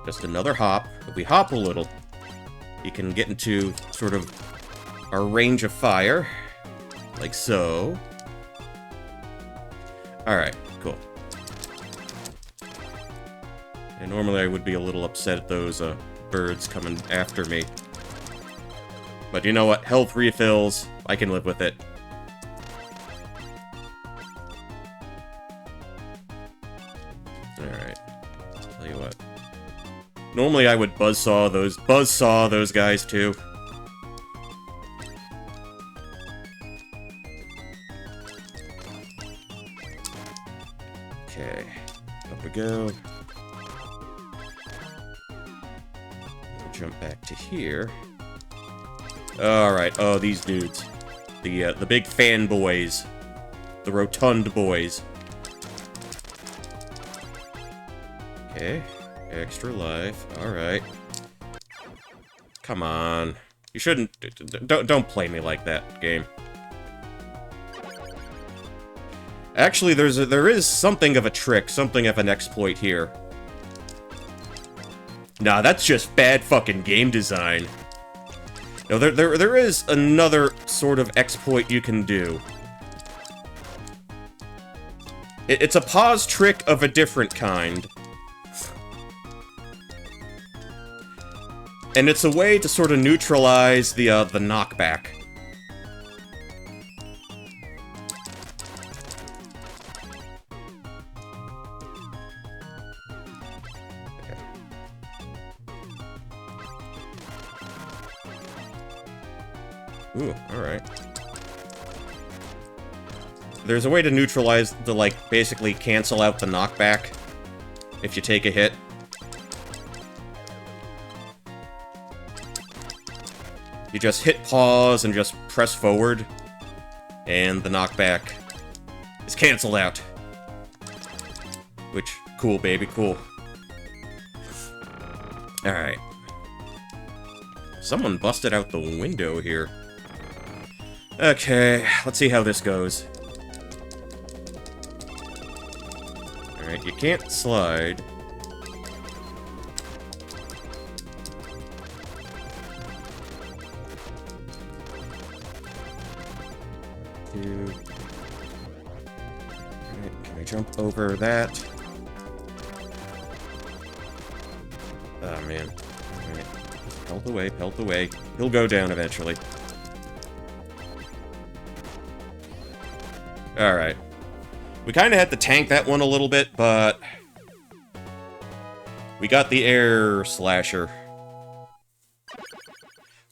Just another hop. If we hop a little, you can get into sort of our range of fire. Like so. Alright, cool. And normally I would be a little upset at those birds coming after me. But you know what? Health refills. I can live with it. Alright. Tell you what. Normally I would buzzsaw those guys too. Okay. Up we go. Jump back to here. Alright, oh, these dudes. The big fanboys. The rotund boys. Okay. Extra life. Alright. Come on. You shouldn't... Don't play me like that, game. Actually, there is something of a trick, something of an exploit here. Nah, that's just bad fucking game design. No, there is another sort of exploit you can do. It's a pause trick of a different kind. And it's a way to sort of neutralize the knockback. Ooh, alright. There's a way to neutralize the, like, basically cancel out the knockback if you take a hit. You just hit pause and just press forward, and the knockback is canceled out. Which, cool, baby, cool. Alright. Someone busted out the window here. Okay, let's see how this goes. Alright, you can't slide. Alright, can I jump over that? Oh, man. Alright. Pelt away, pelt away. He'll go down eventually. Alright. We kind of had to tank that one a little bit, but we got the air slasher.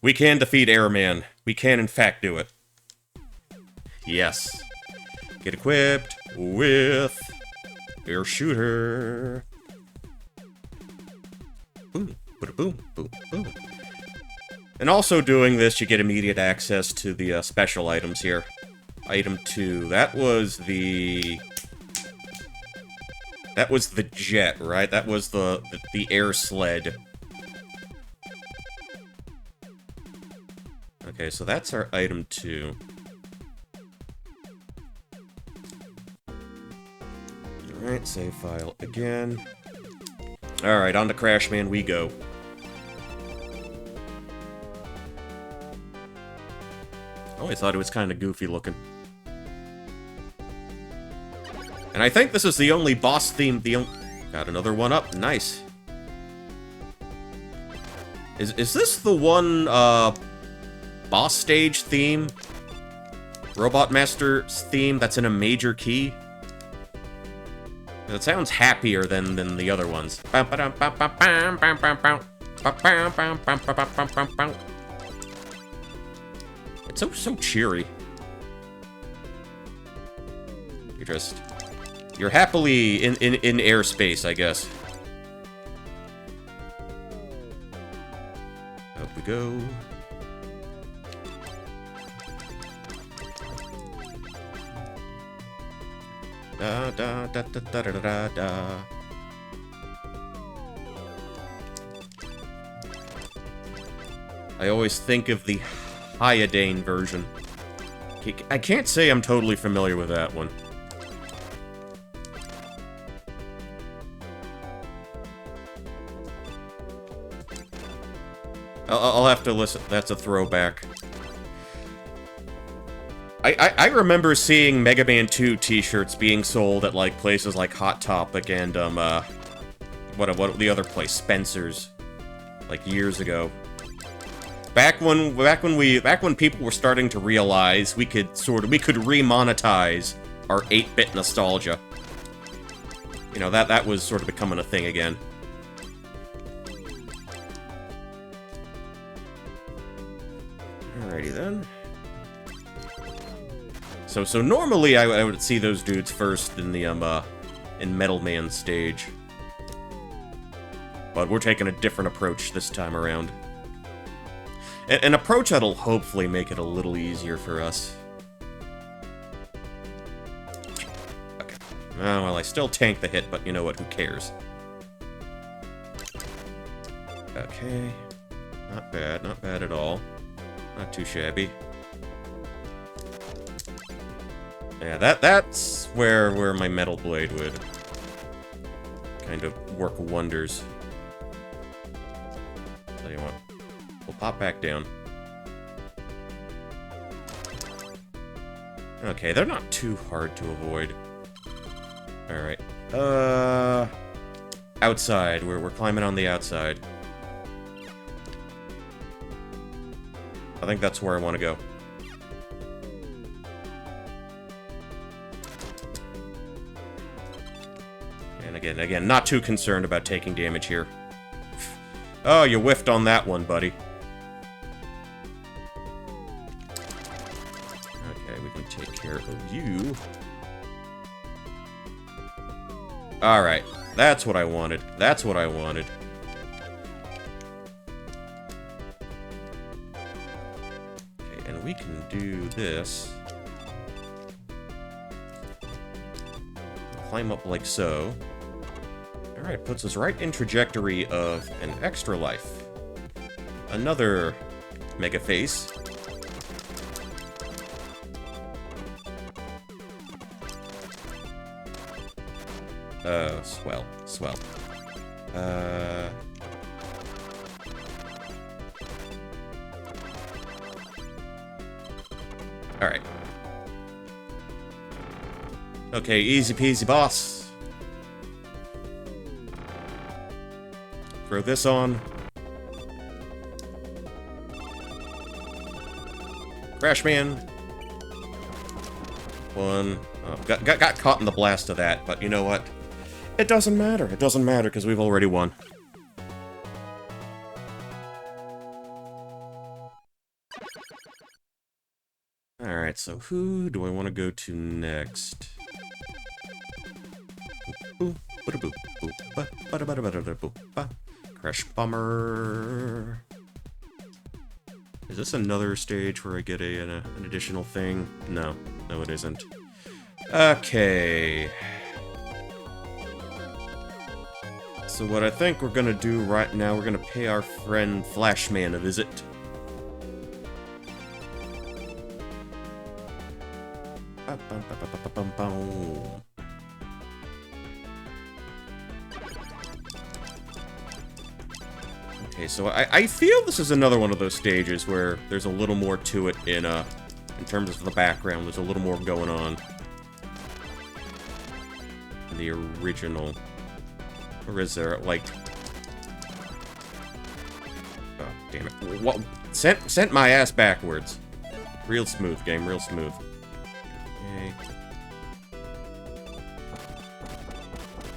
We can defeat Airman. We can, in fact, do it. Yes. Get equipped with air shooter. Boom, boom, boom, boom. And also doing this, you get immediate access to the special items here. Item 2. That was the jet, right? That was the air sled. Okay, so that's our item 2. Alright, save file again. Alright, on to Crashman we go. Oh, I thought it was kind of goofy looking. And I think this is the only boss theme, got another one up, nice. Is this the one, boss stage theme? Robot Master's theme that's in a major key? It sounds happier than the other ones. It's so cheery. You're happily in airspace, I guess. Up we go. Da da da da da da da da. I always think of the Hyodane version. I can't say I'm totally familiar with that one. I'll have to listen. That's a throwback. I remember seeing Mega Man 2 t-shirts being sold at, like, places like Hot Topic and, what the other place? Spencer's. Like, years ago. Back when people were starting to realize we could remonetize our 8-bit nostalgia. You know, that was sort of becoming a thing again. Alrighty then. So normally I would see those dudes first in the in Metal Man stage. But we're taking a different approach this time around. An approach that'll hopefully make it a little easier for us. Okay. Oh, well, I still tanked the hit, but you know what, who cares? Okay. Not bad at all. Not too shabby. Yeah, that's where my Metal Blade would kind of work wonders. Tell you what, we'll pop back down. Okay, they're not too hard to avoid. Alright. Outside. We're climbing on the outside. I think that's where I want to go. And again, not too concerned about taking damage here. Oh, you whiffed on that one, buddy. care of you. Alright, that's what I wanted. That's what I wanted. Okay, and we can do this. Climb up like so. Alright, puts us right in trajectory of an extra life. Another mega face. Swell. Swell. Alright. Okay, easy peasy, boss. Throw this on. Crash Man. One. Oh, got caught in the blast of that, but you know what? It doesn't matter. It doesn't matter because we've already won. Alright, so who do I want to go to next? Crash Bummer. Is this another stage where I get an additional thing? No. No, it isn't. Okay. So what I think we're gonna do right now, we're gonna pay our friend Flashman a visit. Okay, so I feel this is another one of those stages where there's a little more to it in terms of the background. There's a little more going on in the original. Or is there, like... Oh, damn it. What? Sent my ass backwards. Real smooth, game. Real smooth. Okay.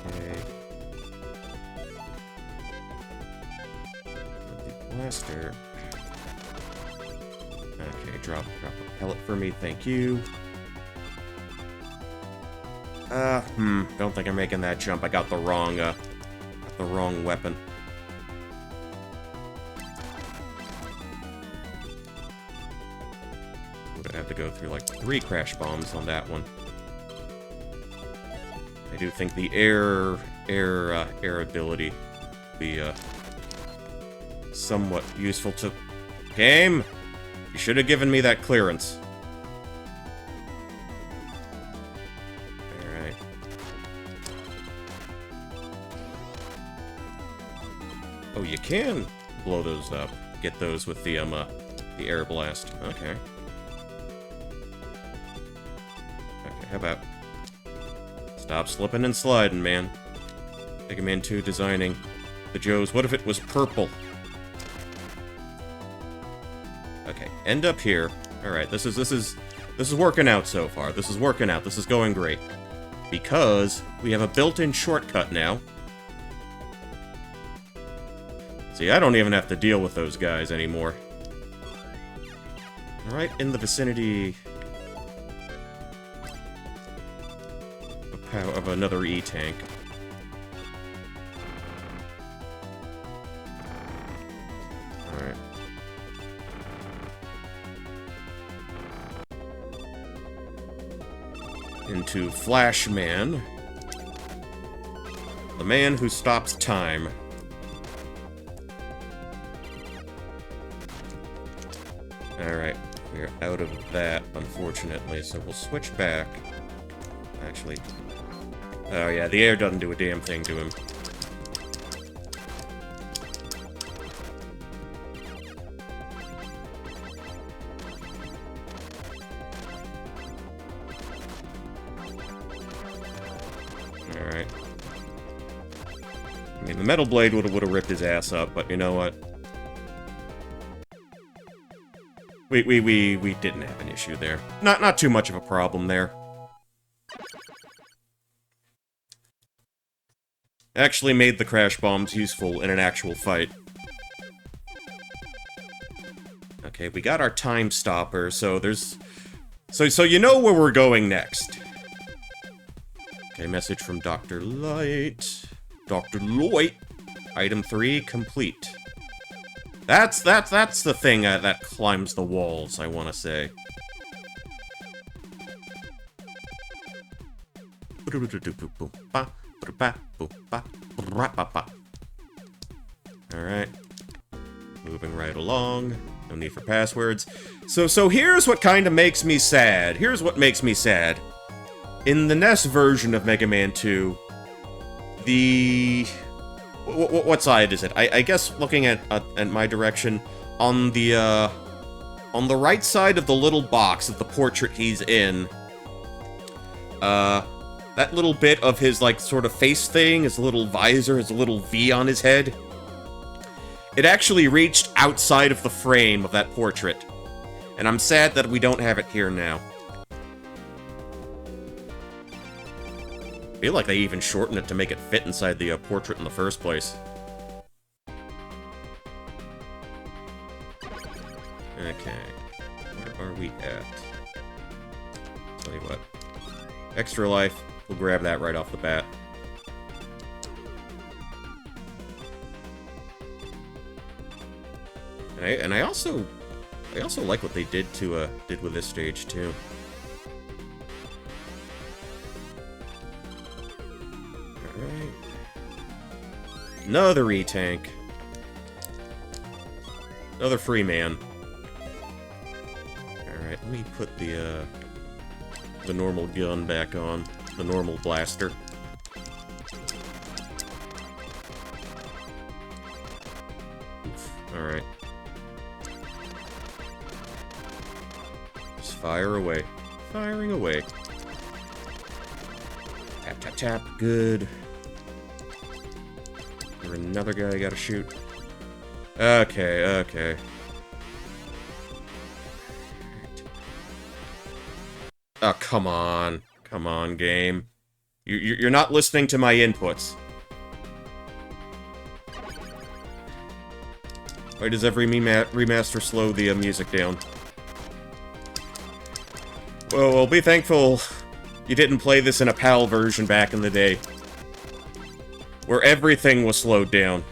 Okay. The blaster. Okay, drop a pellet for me, thank you. Don't think I'm making that jump. I got the wrong weapon. Would I have to go through like 3 crash bombs on that one? I do think the air ability would be somewhat useful to... Game! You should have given me that clearance. Alright. Oh, you can blow those up. Get those with the air blast. Okay. Okay, how about... Stop slipping and sliding, man. Mega Man 2 designing the Joes. What if it was purple? Okay, end up here. Alright, this is working out so far. This is working out. This is going great. Because we have a built-in shortcut now. See, I don't even have to deal with those guys anymore. Right in the vicinity of another E-tank. Alright. Into Flashman. The man who stops time. Alright, we're out of that, unfortunately, so we'll switch back. Actually... Oh yeah, the air doesn't do a damn thing to him. Alright. I mean, the Metal Blade would have ripped his ass up, but you know what? We didn't have an issue there. Not too much of a problem there. Actually made the crash bombs useful in an actual fight. Okay, we got our time stopper, so there's So you know where we're going next. Okay, message from Dr. Light. Dr. Light. Item 3 complete. That's the thing that climbs the walls, I want to say. Alright. Moving right along. No need for passwords. So here's what kind of makes me sad. Here's what makes me sad. In the NES version of Mega Man 2, the... What side is it? I guess looking at my direction, on the right side of the little box of the portrait he's in, that little bit of his, like, sort of face thing, his little visor, his little V on his head, it actually reached outside of the frame of that portrait. And I'm sad that we don't have it here now. I feel like they even shortened it to make it fit inside the portrait in the first place. Okay. Where are we at? Tell you what. Extra life. We'll grab that right off the bat. And I also like what they did with this stage too. Alright. Another E-Tank. Another free man. Alright, let me put the normal gun back on. The normal blaster. Oof. Alright. Just fire away. Firing away. Tap, tap, tap. Good. There's another guy I gotta shoot. Okay, okay. Oh, come on. Come on, game. You're not listening to my inputs. Why does every remaster slow the music down? Well, be thankful you didn't play this in a PAL version back in the day, where everything was slowed down.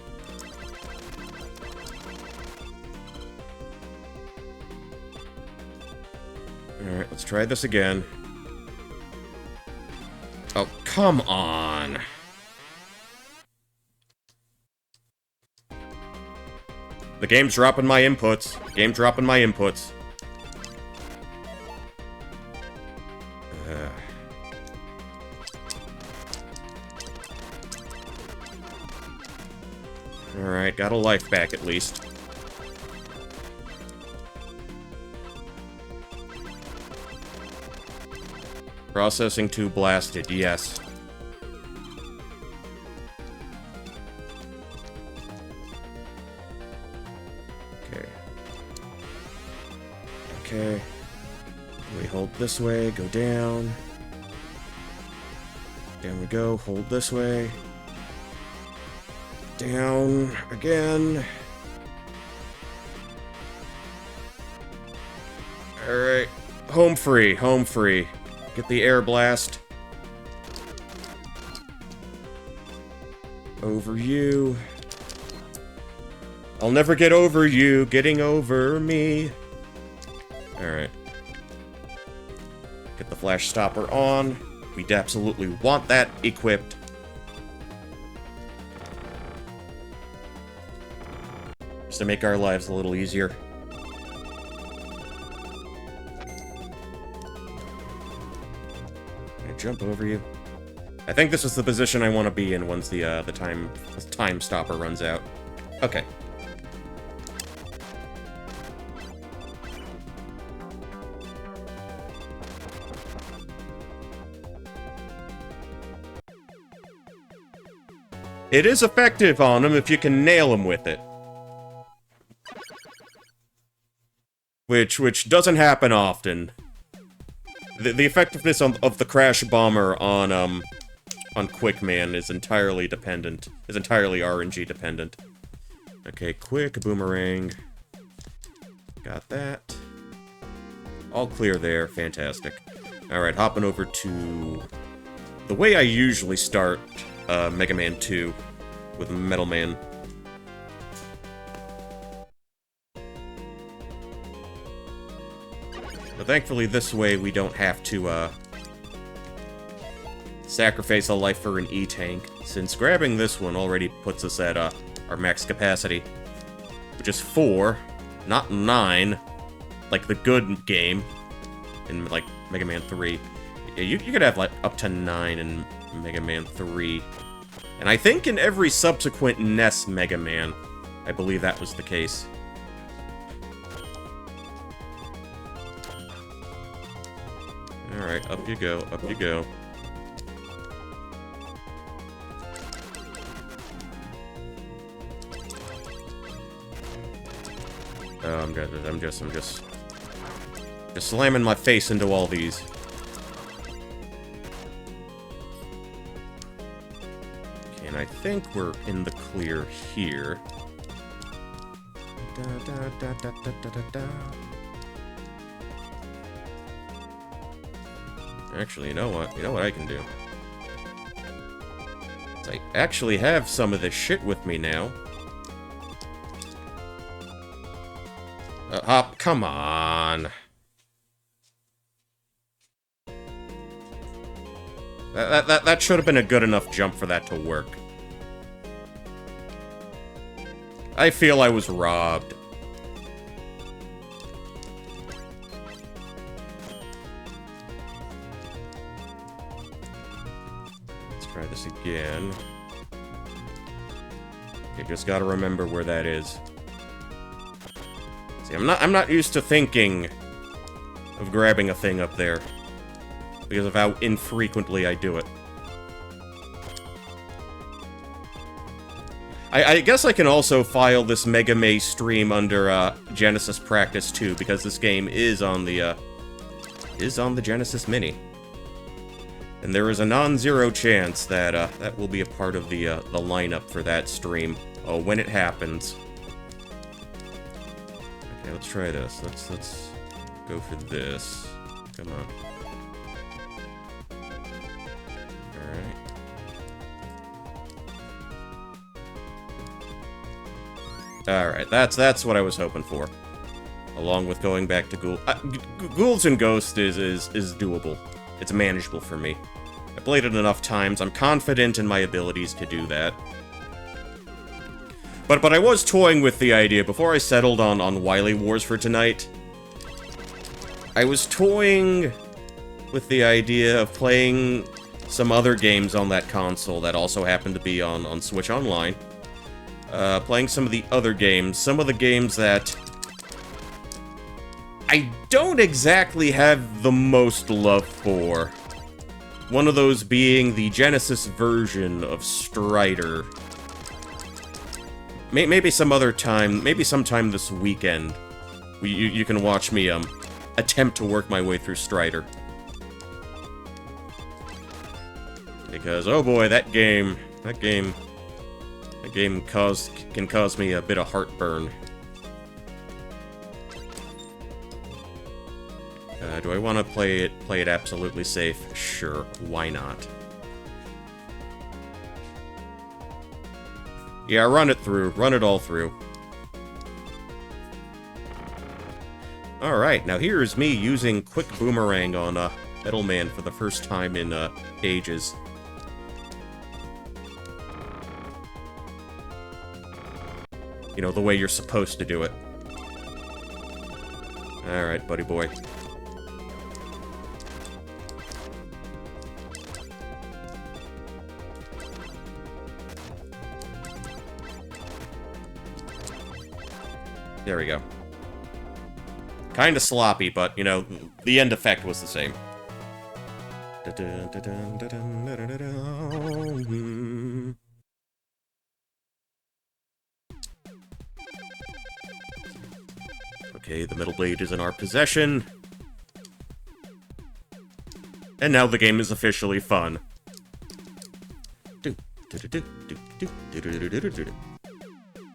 Alright, let's try this again. Oh, come on! The game's dropping my inputs. Game's dropping my inputs. Alright, got a life back at least. Processing 2 blasted, yes. Okay. Okay. We hold this way, go down. Down we go, hold this way. Down again. Alright. Home free, home free. Get the air blast. Over you. I'll never get over you getting over me. Alright. Get the flash stopper on. We absolutely want that equipped. Just to make our lives a little easier. Jump over you. I think this is the position I want to be in once the time stopper runs out. Okay. It is effective on him if you can nail him with it. Which doesn't happen often. The effectiveness of the Crash Bomber on Quickman is entirely dependent. Is entirely RNG dependent. Okay, quick boomerang. Got that. All clear there. Fantastic. Alright, hopping over to the way I usually start Mega Man 2 with Metal Man. But thankfully, this way we don't have to sacrifice a life for an E-Tank, since grabbing this one already puts us at our max capacity, which is 4, not 9, like the good game in, like, Mega Man 3. Yeah, you could have, like, up to 9 in Mega Man 3. And I think in every subsequent NES Mega Man, I believe that was the case. Alright, up you go, up you go. Oh, I'm just slamming my face into all these. Okay, and I think we're in the clear here. Actually, you know what? You know what I can do? I actually have some of this shit with me now. Hop, come on. That should have been a good enough jump for that to work. I feel I was robbed. Let's try this again. You just gotta remember where that is. See, I'm not used to thinking of grabbing a thing up there because of how infrequently I do it. I guess I can also file this Mega May stream under Genesis Practice 2 because this game is on the Genesis Mini, and there is a non-zero chance that that will be a part of the lineup for that stream when it happens. Okay, let's try this. Let's go for this. Come on. Alright. Alright, that's what I was hoping for. Along with going back to Ghouls and Ghosts is doable. It's manageable for me. I played it enough times, I'm confident in my abilities to do that. But I was toying with the idea, before I settled on Wily Wars for tonight, I was toying with the idea of playing some other games on that console that also happened to be on Switch Online. Playing some of the other games, some of the games that I don't exactly have the most love for. One of those being the Genesis version of Strider. Maybe some other time, maybe sometime this weekend, you can watch me attempt to work my way through Strider. Because, oh boy, that game can cause me a bit of heartburn. Do I want to play it absolutely safe? Sure, why not? Yeah, run it through. Run it all through. Alright, now here's me using Quick Boomerang on Metal Man for the first time in ages. You know, the way you're supposed to do it. Alright, buddy boy. There we go. Kinda sloppy, but, you know, the end effect was the same. Okay, the Metal Blade is in our possession. And now the game is officially fun.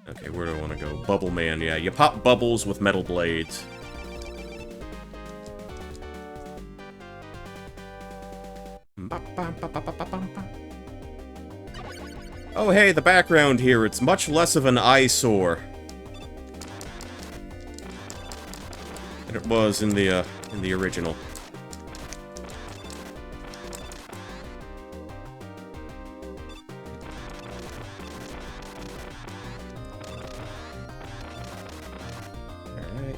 Okay, where do I want to go? Bubble Man, yeah. You pop bubbles with metal blades. Oh hey, the background here, it's much less of an eyesore than it was in the original. Alright.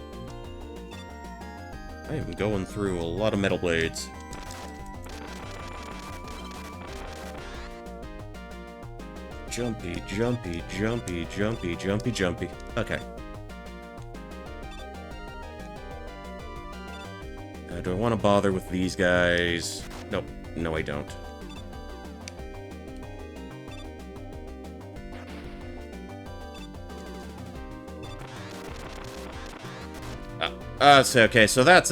I am going through a lot of metal blades. Jumpy, jumpy, jumpy, jumpy, jumpy, jumpy. Okay. Do I want to bother with these guys? Nope. No, I don't. Okay, so that's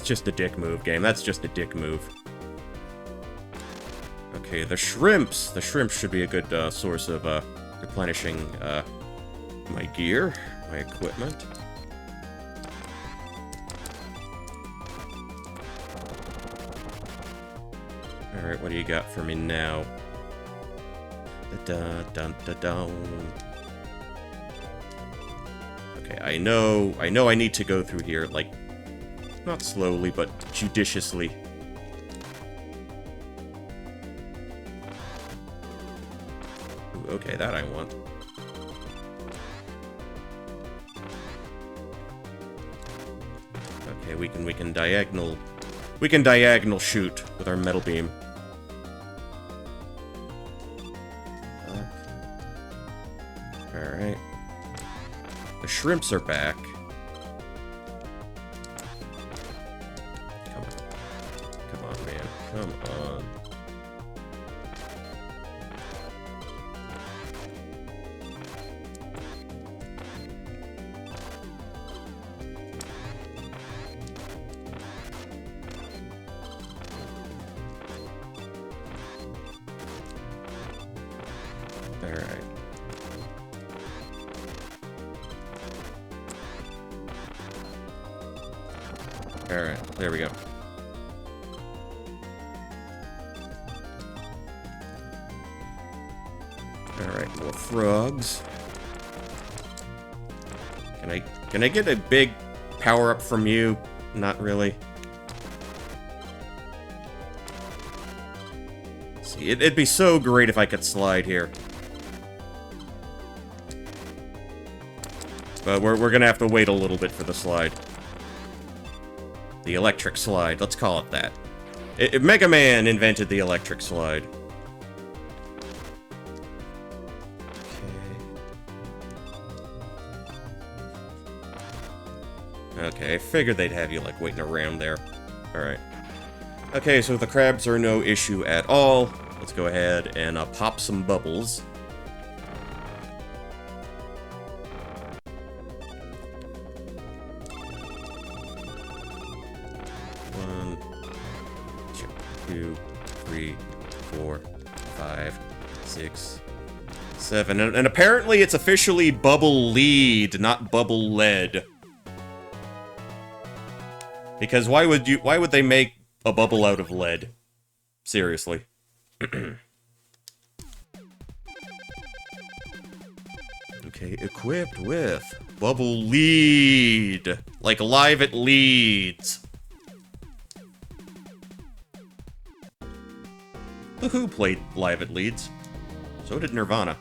just a dick move, game. That's just a dick move. Okay, the shrimps. The shrimps should be a good source of replenishing my gear, my equipment. Alright, what do you got for me now? Okay, I know I need to go through here, like, not slowly, but judiciously. Ooh, okay, that I want. Okay, we can diagonal shoot with our metal beam. Alright. The shrimps are back. Come on. Come on, man. Come on. Alright. Alright, there we go. Alright, more frogs. Can I get a big power-up from you? Not really. See, it'd be so great if I could slide here. But we're gonna have to wait a little bit for the slide. The electric slide, let's call it that. Mega Man invented the electric slide. Okay, I figured they'd have you, like, waiting around there. Alright. Okay, so the crabs are no issue at all. Let's go ahead and pop some bubbles. One, two, three, four, 5, 6, 7. And apparently it's officially bubble lead, not bubble lead. Because why would they make a bubble out of lead? Seriously. Okay, equipped with bubble lead. Like live it leads. The Who played live at Leeds. So did Nirvana.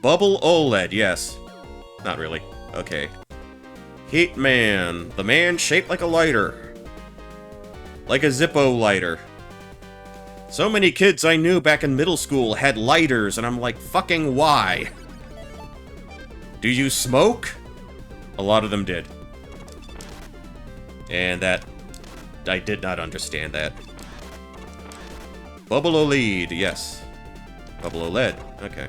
Bubble OLED, yes. Not really. Okay. Heat Man. The man shaped like a lighter. Like a Zippo lighter. So many kids I knew back in middle school had lighters, and I'm like, fucking why? Do you smoke? A lot of them did. And that... I did not understand that. Bubble OLED, yes. Bubble OLED, okay.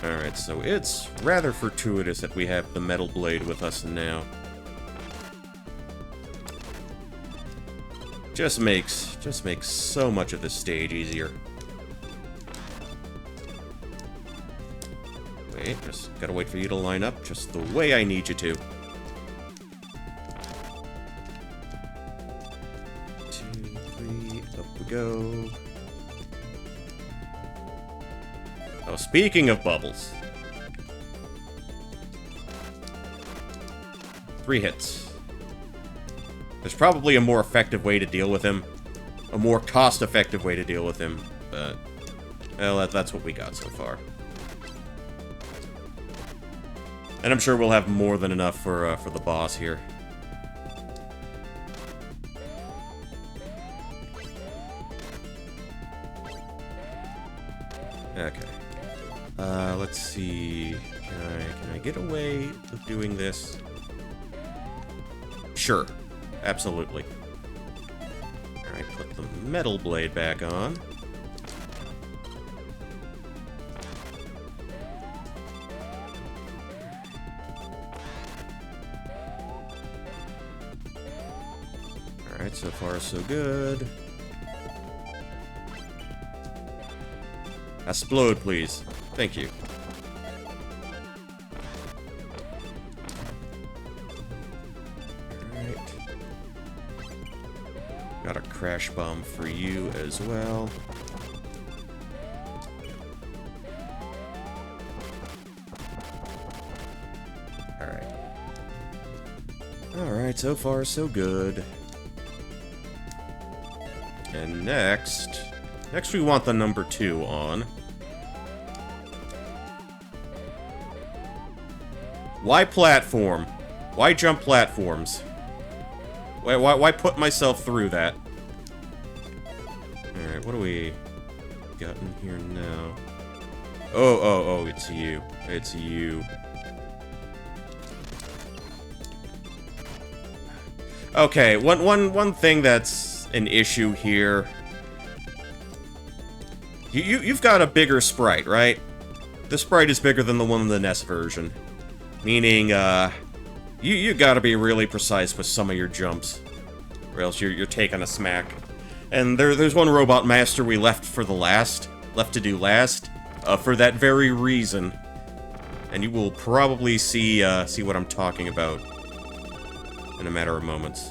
Alright, so it's rather fortuitous that we have the metal blade with us now. Just makes so much of this stage easier. Wait, just gotta wait for you to line up just the way I need you to. 2, 3, go. Oh, speaking of bubbles. 3 hits. There's probably a more effective way to deal with him. A more cost-effective way to deal with him, but... well, that's what we got so far. And I'm sure we'll have more than enough for the boss here. Okay. Let's see... Can I get away with doing this? Sure. Absolutely. Alright, put the metal blade back on. Alright, so far so good. Explode, please. Thank you. Alright. Got a crash bomb for you as well. Alright. Alright, so far so good. And next we want the number 2 on. Why platform? Why jump platforms? Why put myself through that? Alright, what do we got in here now? Oh, it's you. It's you. Okay, one thing that's an issue here. You've got a bigger sprite, right? The sprite is bigger than the one in the NES version. Meaning, you gotta be really precise with some of your jumps. Or else you're taking a smack. And there's one Robot Master we left to do last, for that very reason. And you will probably see what I'm talking about in a matter of moments.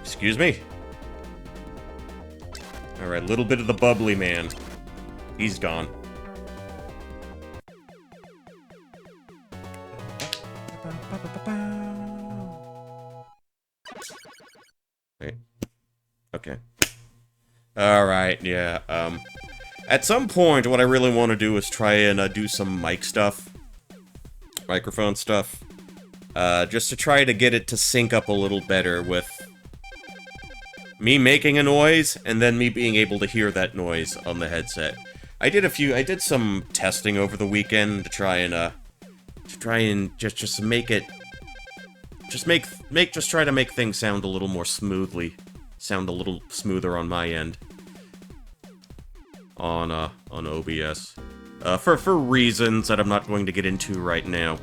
Excuse me. Alright, a little bit of the bubbly man. He's gone. Wait. Okay. Alright, yeah, at some point, what I really want to do is try and do some mic stuff. Microphone stuff. Just to try to get it to sync up a little better with me making a noise, and then me being able to hear that noise on the headset. I did some testing over the weekend to try and just make it, just try to make things sound a little more smoothly, sound a little smoother on my end. On OBS. For reasons that I'm not going to get into right now.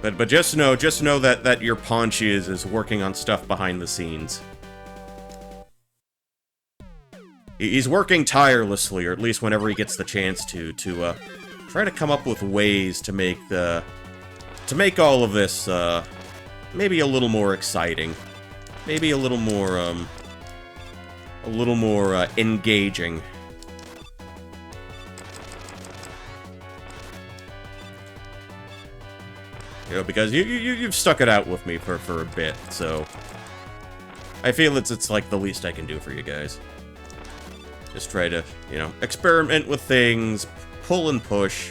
But just know that your Paunch is working on stuff behind the scenes. He's working tirelessly, or at least whenever he gets the chance to try to come up with ways to make all of this maybe a little more exciting, maybe a little more engaging. You know, because you've stuck it out with me for a bit, so I feel it's like the least I can do for you guys. Just try to, you know, experiment with things, pull and push.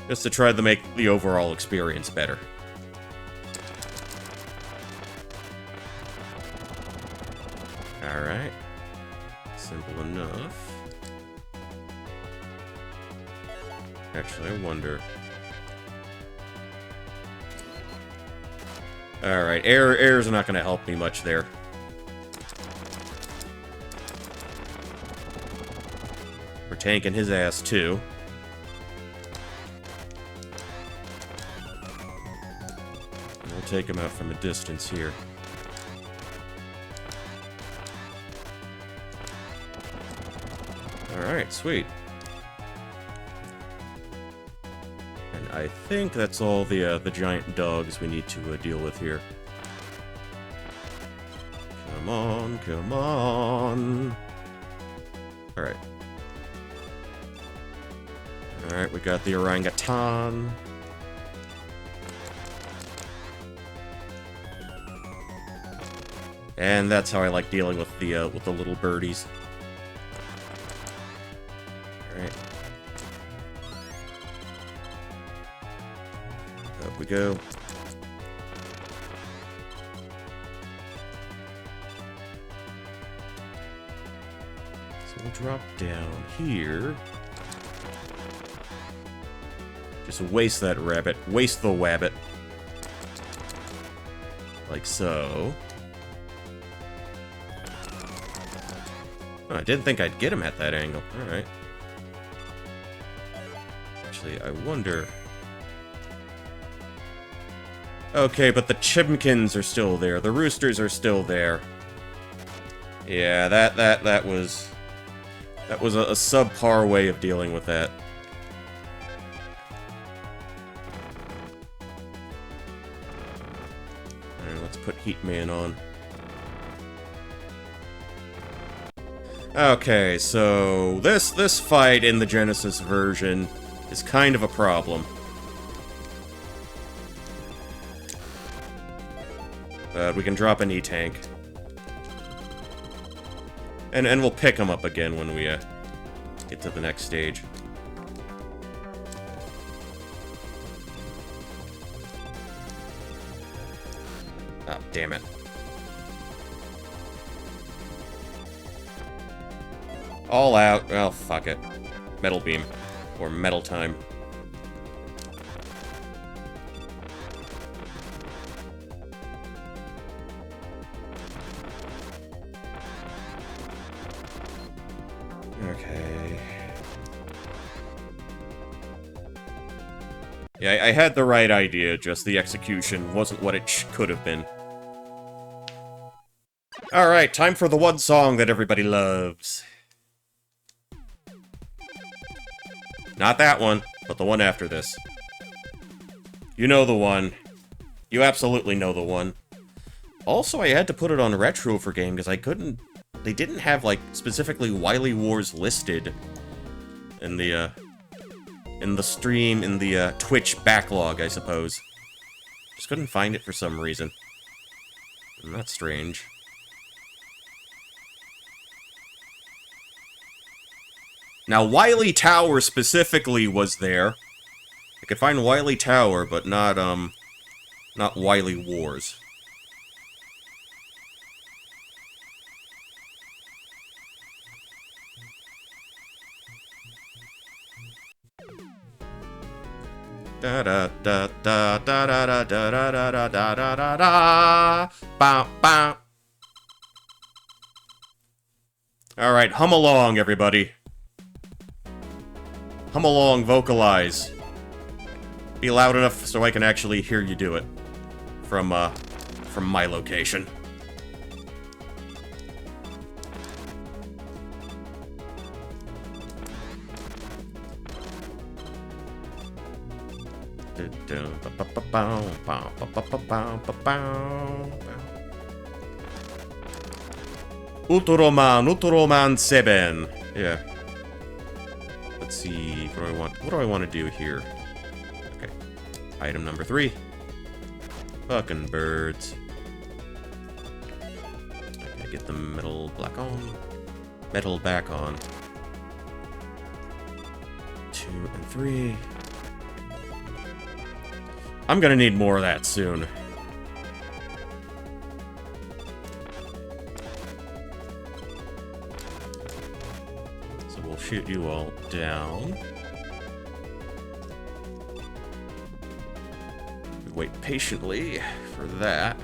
Just to try to make the overall experience better. Alright. Simple enough. Actually, I wonder... Alright, air's not gonna help me much there. We're tanking his ass, too. We'll take him out from a distance here. Alright, sweet. And I think that's all the giant dogs we need to deal with here. Come on, come on. Alright. Alright, we got the orangutan. And that's how I like dealing with the little birdies. Alright. Up we go. So we'll drop down here. Just waste that rabbit. Waste the wabbit. Like so. Oh, I didn't think I'd get him at that angle. Alright. Actually, I wonder... Okay, but the chimkins are still there. The roosters are still there. Yeah, that was... That was a subpar way of dealing with that. Alright, let's put Heatman on. Okay, so this fight in the Genesis version is kind of a problem. But we can drop an E-Tank. And we'll pick him up again when we get to the next stage. Oh, damn it. All out. Oh, fuck it. Metal Beam. Or Metal Time. Okay. Yeah, I had the right idea, just the execution wasn't what it could have been. Alright, time for the one song that everybody loves. Not that one, but the one after this. You know the one. You absolutely know the one. Also, I had to put it on retro for game because I couldn't... They didn't have, like, specifically Wily Wars listed in the stream, in the Twitch backlog, I suppose. Just couldn't find it for some reason. And that's strange. Now, Wily Tower specifically was there. I could find Wily Tower, but not Wily Wars. Da da da da da da da da da da da da da da. Bow bow. All right, hum along, everybody. Hum along, vocalize. Be loud enough so I can actually hear you do it from my location. Uturoman 7. Yeah. Let's see, what do I want to do here? Okay. Item number 3. Fucking birds. Okay, get the metal back on. 2 and 3. I'm gonna need more of that soon. So we'll shoot you all down. We wait patiently for that.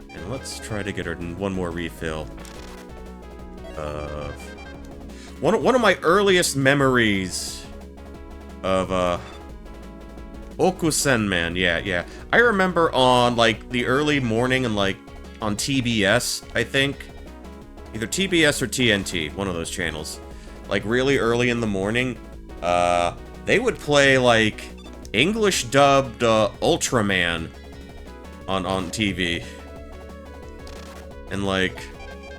And let's try to get her one more refill of... One of my earliest memories of, Okusenman, yeah. I remember on, like, the early morning and, like, on TBS, I think, Either TBS or TNT, one of those channels. Like, really early in the morning, they would play, like, English-dubbed Ultraman on TV. And, like,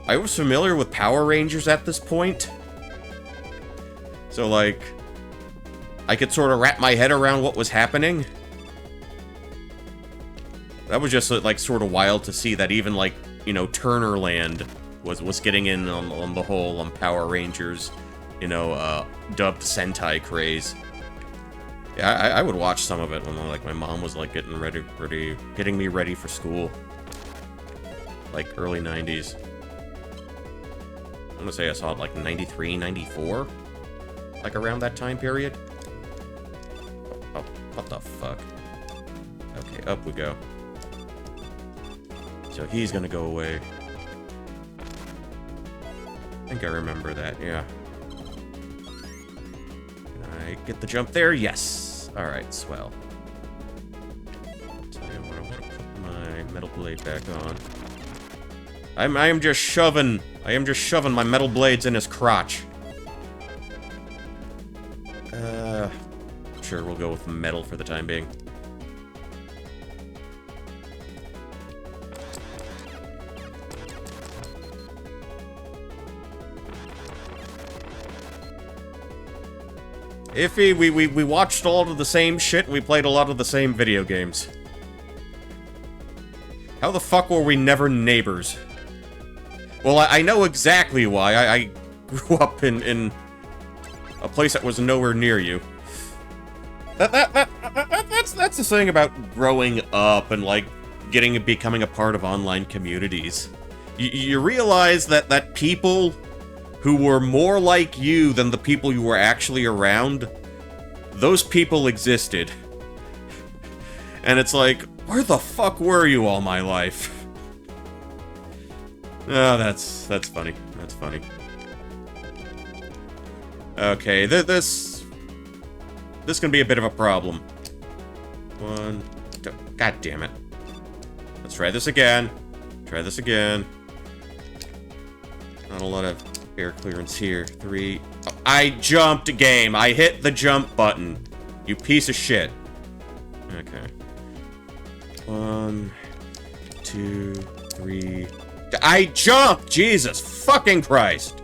I was familiar with Power Rangers at this point. So, like, I could sort of wrap my head around what was happening. That was just, like, sort of wild to see that even, like, you know, Turnerland was getting in on the whole Power Rangers, you know, dubbed Sentai craze. Yeah, I would watch some of it when, like, my mom was, like, getting me ready for school. Like, early 90s. I want to say I saw it, like, 93, 94? Like, around that time period? Oh, what the fuck? Okay, up we go. So he's gonna go away. I think I remember that, yeah. Can I get the jump there? Yes! Alright, swell. So I want to put my metal blade back on. I am just shoving my metal blades in his crotch. Sure, we'll go with metal for the time being. Iffy, we watched all of the same shit and we played a lot of the same video games. How the fuck were we never neighbors? Well, I know exactly why. I grew up in a place that was nowhere near you. That's the thing about growing up and, like, becoming a part of online communities. You realize that people who were more like you than the people you were actually around, those people existed. And it's like, where the fuck were you all my life? Oh, that's funny. That's funny. Okay, this can be a bit of a problem. One, two, god damn it. Let's try this again. Try this again. Not a lot of air clearance here. 3. Oh, I jumped, game. I hit the jump button. You piece of shit. Okay. 1, 2, 3. I jumped! Jesus fucking Christ!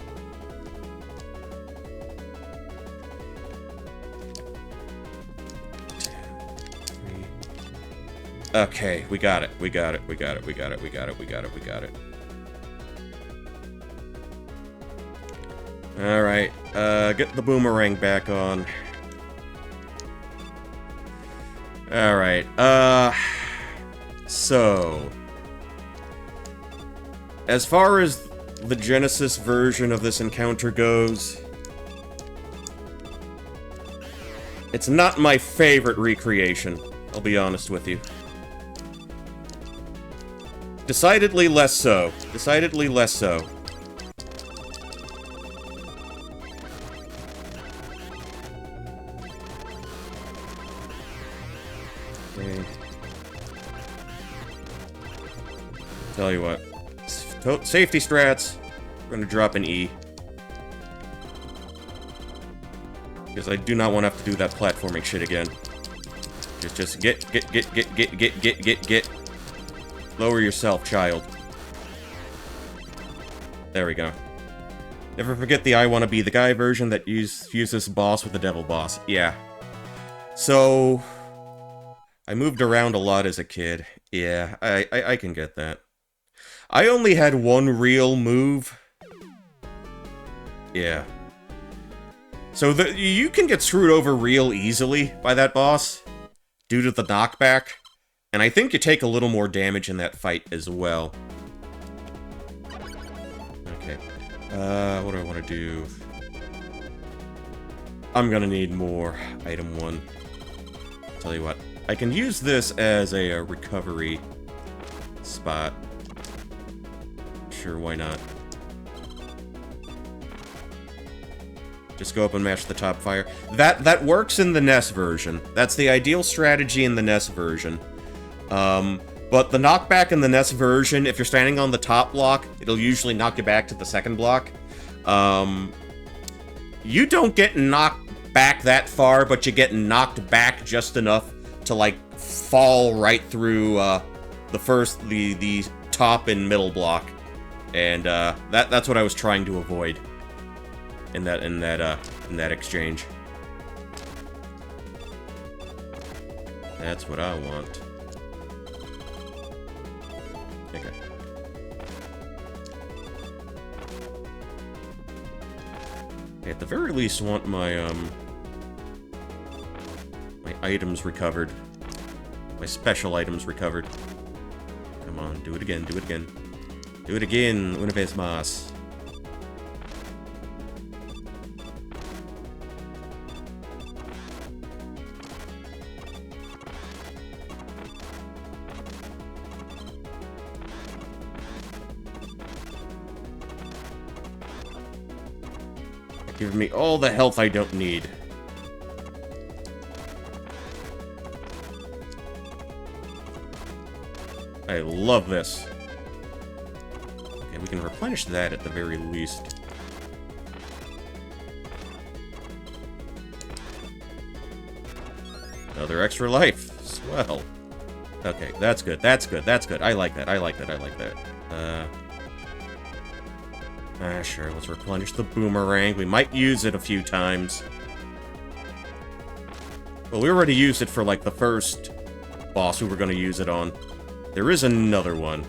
Okay, we got it. We got it. We got it. We got it. We got it. We got it. We got it. Alright, get the boomerang back on. Alright, so... as far as the Genesis version of this encounter goes, it's not my favorite recreation, I'll be honest with you. Decidedly less so. Decidedly less so. Okay. Tell you what. Safety strats. We're gonna drop an E. Because I do not want to have to do that platforming shit again. Just get. Lower yourself, child. There we go. Never forget the I Wanna Be the Guy version that fuses boss with the devil boss. Yeah. So... I moved around a lot as a kid. Yeah, I can get that. I only had one real move. Yeah. So you can get screwed over real easily by that boss due to the knockback. And I think you take a little more damage in that fight as well. Okay. What do I want to do? I'm gonna need more item 1. Tell you what. I can use this as a recovery spot. Sure, why not? Just go up and mash the top fire. That works in the NES version. That's the ideal strategy in the NES version. But the knockback in the NES version, if you're standing on the top block, it'll usually knock you back to the second block. You don't get knocked back that far, but you get knocked back just enough to, like, fall right through the top and middle block. And that's what I was trying to avoid in that exchange. That's what I want. Okay. At the very least, want my my items recovered. My special items recovered. Come on, do it again, do it again. Do it again, una vez más. Giving me all the health I don't need. I love this. Okay, we can replenish that at the very least. Another extra life. Swell. Okay, that's good, that's good, that's good. I like that, I like that, I like that. Sure, let's replenish the boomerang. We might use it a few times. Well, we already used it for, like, the first boss we were going to use it on. There is another one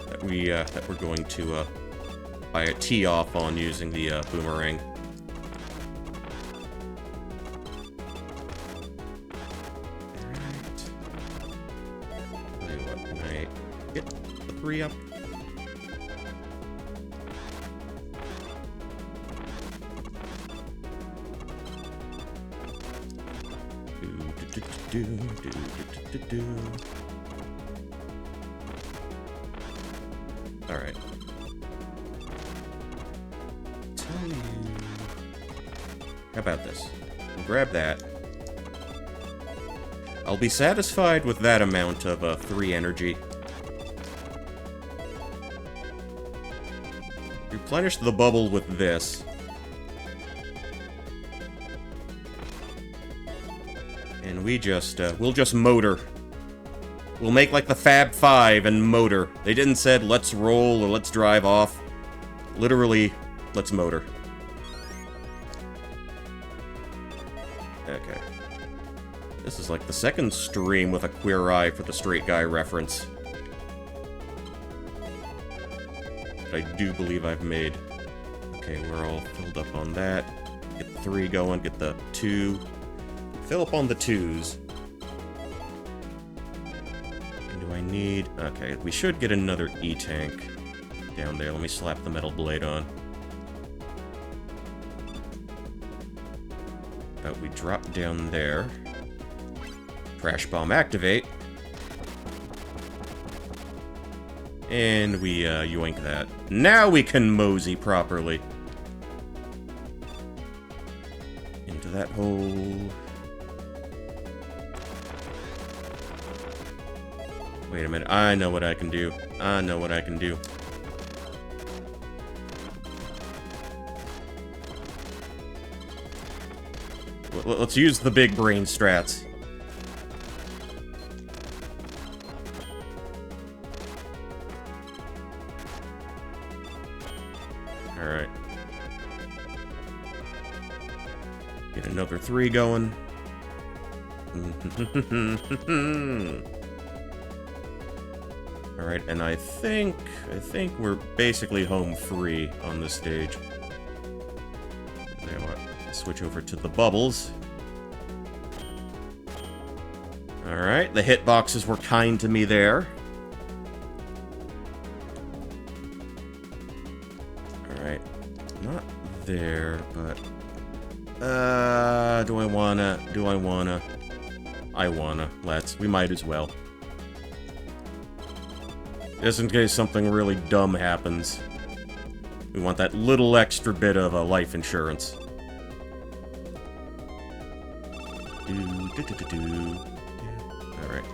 that we're going to buy a tee off on using the boomerang. Alright. Tell you what, can I get the 3 up? Alright. Tell you... How about this? We'll grab that. I'll be satisfied with that amount of 3 energy. Replenish the bubble with this. And we just, we'll just motor. We'll make like the Fab Five and motor. They didn't said, let's roll or let's drive off. Literally, let's motor. Okay. This is like the second stream with a Queer Eye for the Straight Guy reference. I do believe I've made. Okay, we're all filled up on that. Get the 3 going, get the 2. Fill up on the 2s. And do I need... Okay, we should get another E-tank down there. Let me slap the metal blade on. But we drop down there. Crash bomb activate. And we yoink that. Now we can mosey properly. Into that hole. Wait a minute, I know what I can do. I know what I can do. Let's use the big brain strats. Alright. Get another 3 going. Alright, and I think we're basically home free on this stage. You know what? Switch over to the bubbles. Alright, the hitboxes were kind to me there. Alright, not there, but... do I wanna? I wanna. We might as well. Just in case something really dumb happens. We want that little extra bit of life insurance. Alright.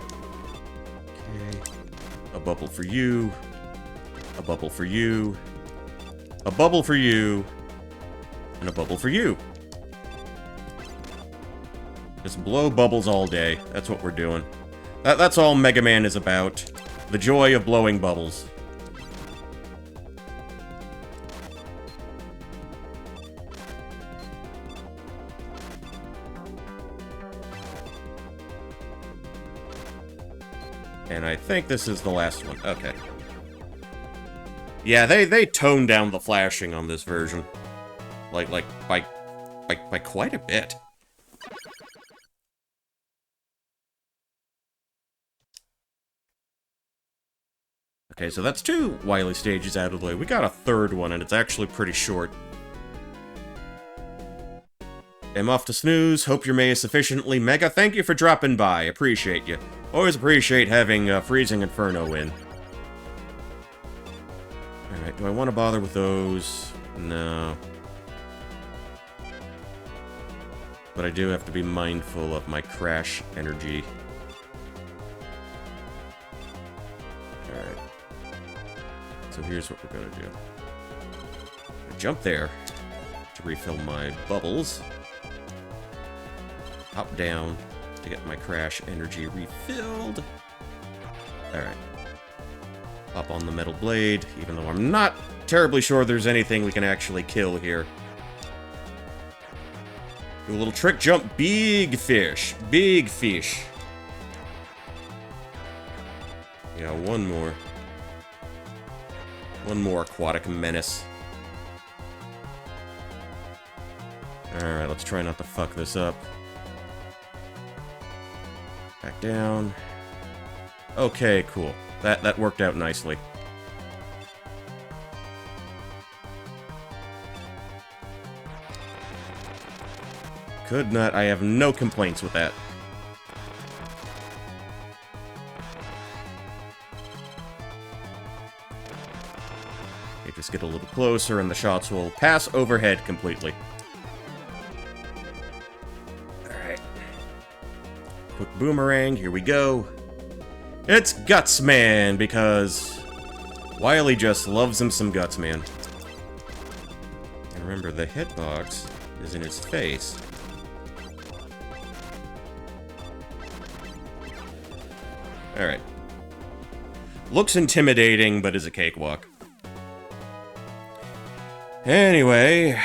Okay. A bubble for you. A bubble for you. A bubble for you. And a bubble for you. Just blow bubbles all day. That's what we're doing. That's all Mega Man is about. The joy of blowing bubbles. And I think this is the last one. Okay. Yeah, they toned down the flashing on this version. Like by quite a bit. Okay, so that's 2 Wily stages out of the way. We got a 3rd one, and it's actually pretty short. I'm off to snooze. Hope your May is sufficiently mega. Thank you for dropping by. Appreciate you. Always appreciate having Freezing Inferno in. Alright, do I want to bother with those? No. But I do have to be mindful of my crash energy. Alright. So here's what we're gonna do. I jump there to refill my bubbles. Hop down to get my crash energy refilled. Alright. Hop on the metal blade, even though I'm not terribly sure there's anything we can actually kill here. Do a little trick jump. Big fish. Big fish. Yeah, one more. One more aquatic menace. Alright, let's try not to fuck this up. Back down. Okay, cool. That worked out nicely. Could not. I have no complaints with that. Okay, just get a little closer and the shots will pass overhead completely. Alright. Quick boomerang, here we go. It's Guts Man, because Wily just loves him some Guts Man. And remember, the hitbox is in his face. Alright. Looks intimidating, but is a cakewalk. Anyway.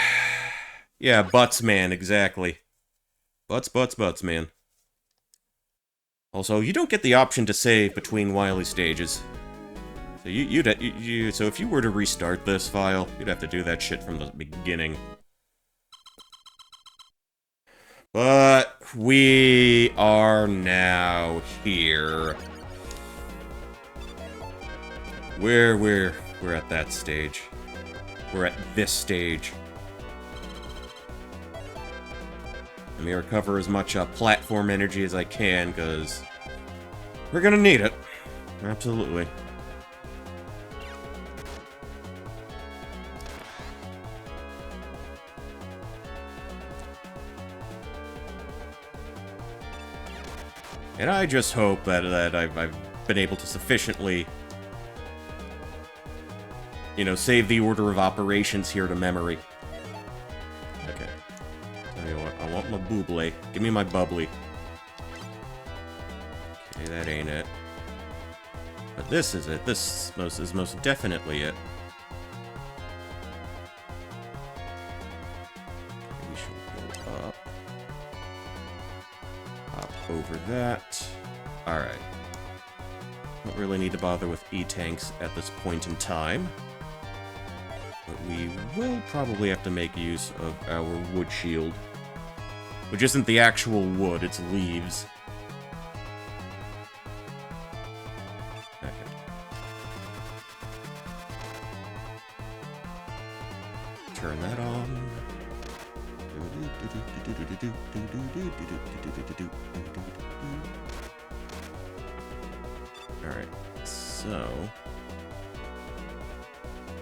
Yeah, Butts Man, exactly. Butts, man. Also, you don't get the option to save between Wily stages. So so if you were to restart this file, you'd have to do that shit from the beginning. But we are now here. We're at that stage. We're at this stage. Let me recover as much platform energy as I can, because we're gonna need it. Absolutely. And I just hope that I've been able to sufficiently, you know, save the order of operations here to memory. Okay. Tell you what, I want my boobly. Give me my bubbly. Okay, that ain't it. But this is it. This is most definitely it. Okay, we should go up. Hop over that. Alright. Don't really need to bother with E-tanks at this point in time. But we will probably have to make use of our wood shield. Which isn't the actual wood, it's leaves. Okay. Turn that on. Alright, so...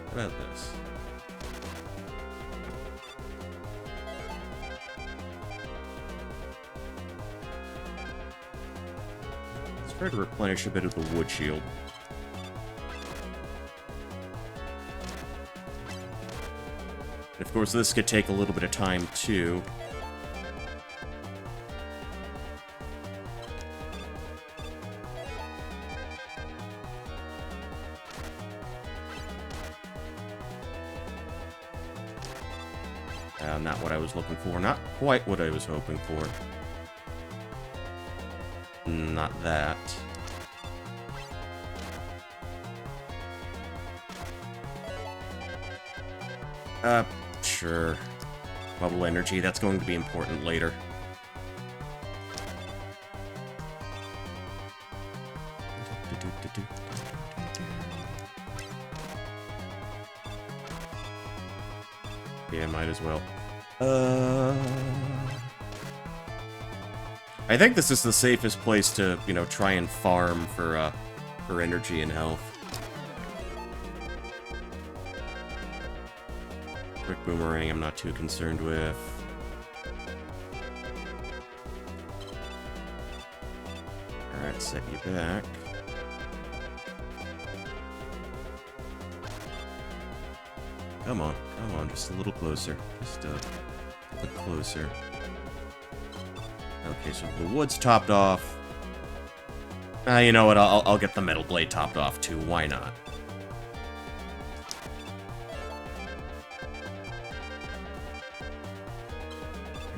how about this? Let's Try to replenish a bit of the wood shield. And of course, this could take a little bit of time, too. Not what I was looking for. Not quite what I was hoping for. Not that. Sure. Bubble energy, that's going to be important later. Yeah, might as well. I think this is the safest place to, you know, try and farm for energy and health. Quick boomerang, I'm not too concerned with. Alright, set you back. Come on, just a little closer. Just a bit closer. Okay, so the wood's topped off. You know what, I'll get the metal blade topped off too, why not?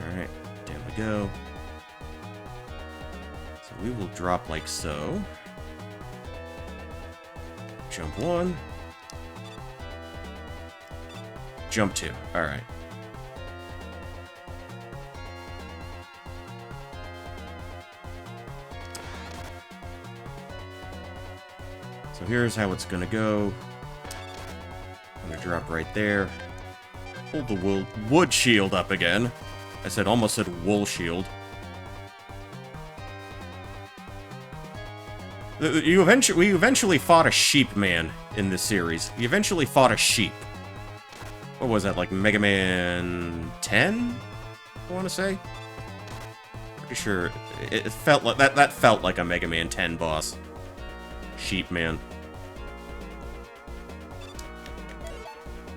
Alright, down we go. So we will drop like so. Jump 1. Jump 2. Alright. So here's how it's gonna go. I'm gonna drop right there. Hold the wood shield up again. I almost said wool shield. We eventually fought a sheep man in this series. We eventually fought a sheep. What was that, like Mega Man 10? I want to say. Pretty sure it felt like that felt like a Mega Man 10 boss. Sheep man.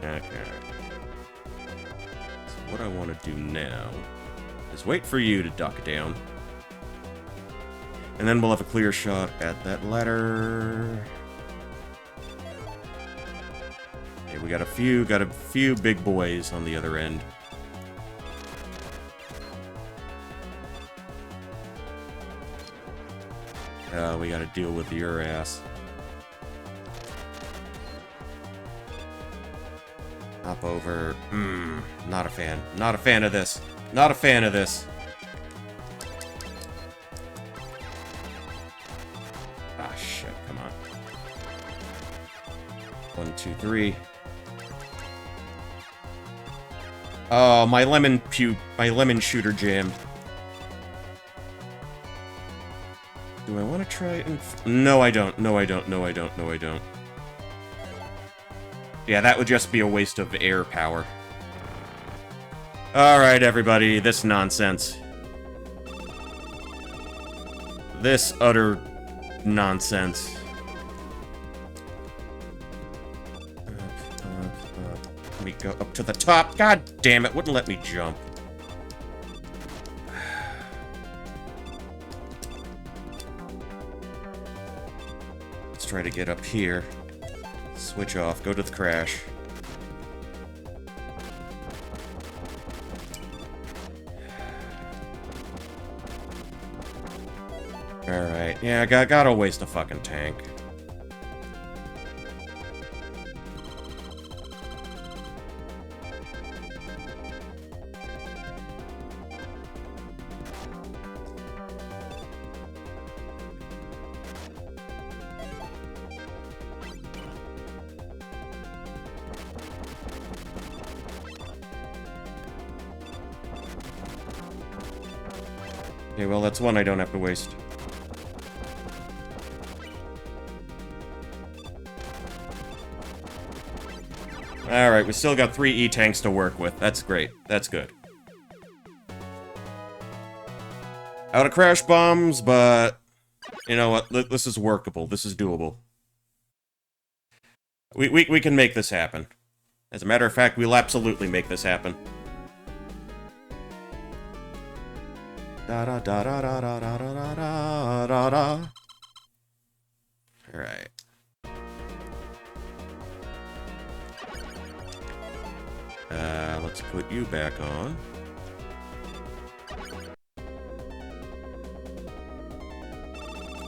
Okay. So what I want to do now is wait for you to duck down. And then we'll have a clear shot at that ladder. Okay, we got a few big boys on the other end. We gotta deal with your ass. Hop over. Not a fan. Not a fan of this. Not a fan of this. Ah, shit. Come on. 1, 2, 3. Oh, my lemon shooter jammed. Do I want to try and... No, I don't. No, I don't. No, I don't. No, I don't. Yeah, that would just be a waste of air power. Alright, everybody. This nonsense. This utter nonsense. Let me go up to the top. God damn it, wouldn't let me jump. Let's try to get up here. Switch off, go to the crash. Alright, yeah, gotta waste a fucking tank. Okay, well, that's one I don't have to waste. Alright, we still got 3 E-tanks to work with. That's great. That's good. Out of crash bombs, but You know what? This is workable. This is doable. We can make this happen. As a matter of fact, we'll absolutely make this happen. Da da da da da da da da da da da. Alright. Let's put you back on.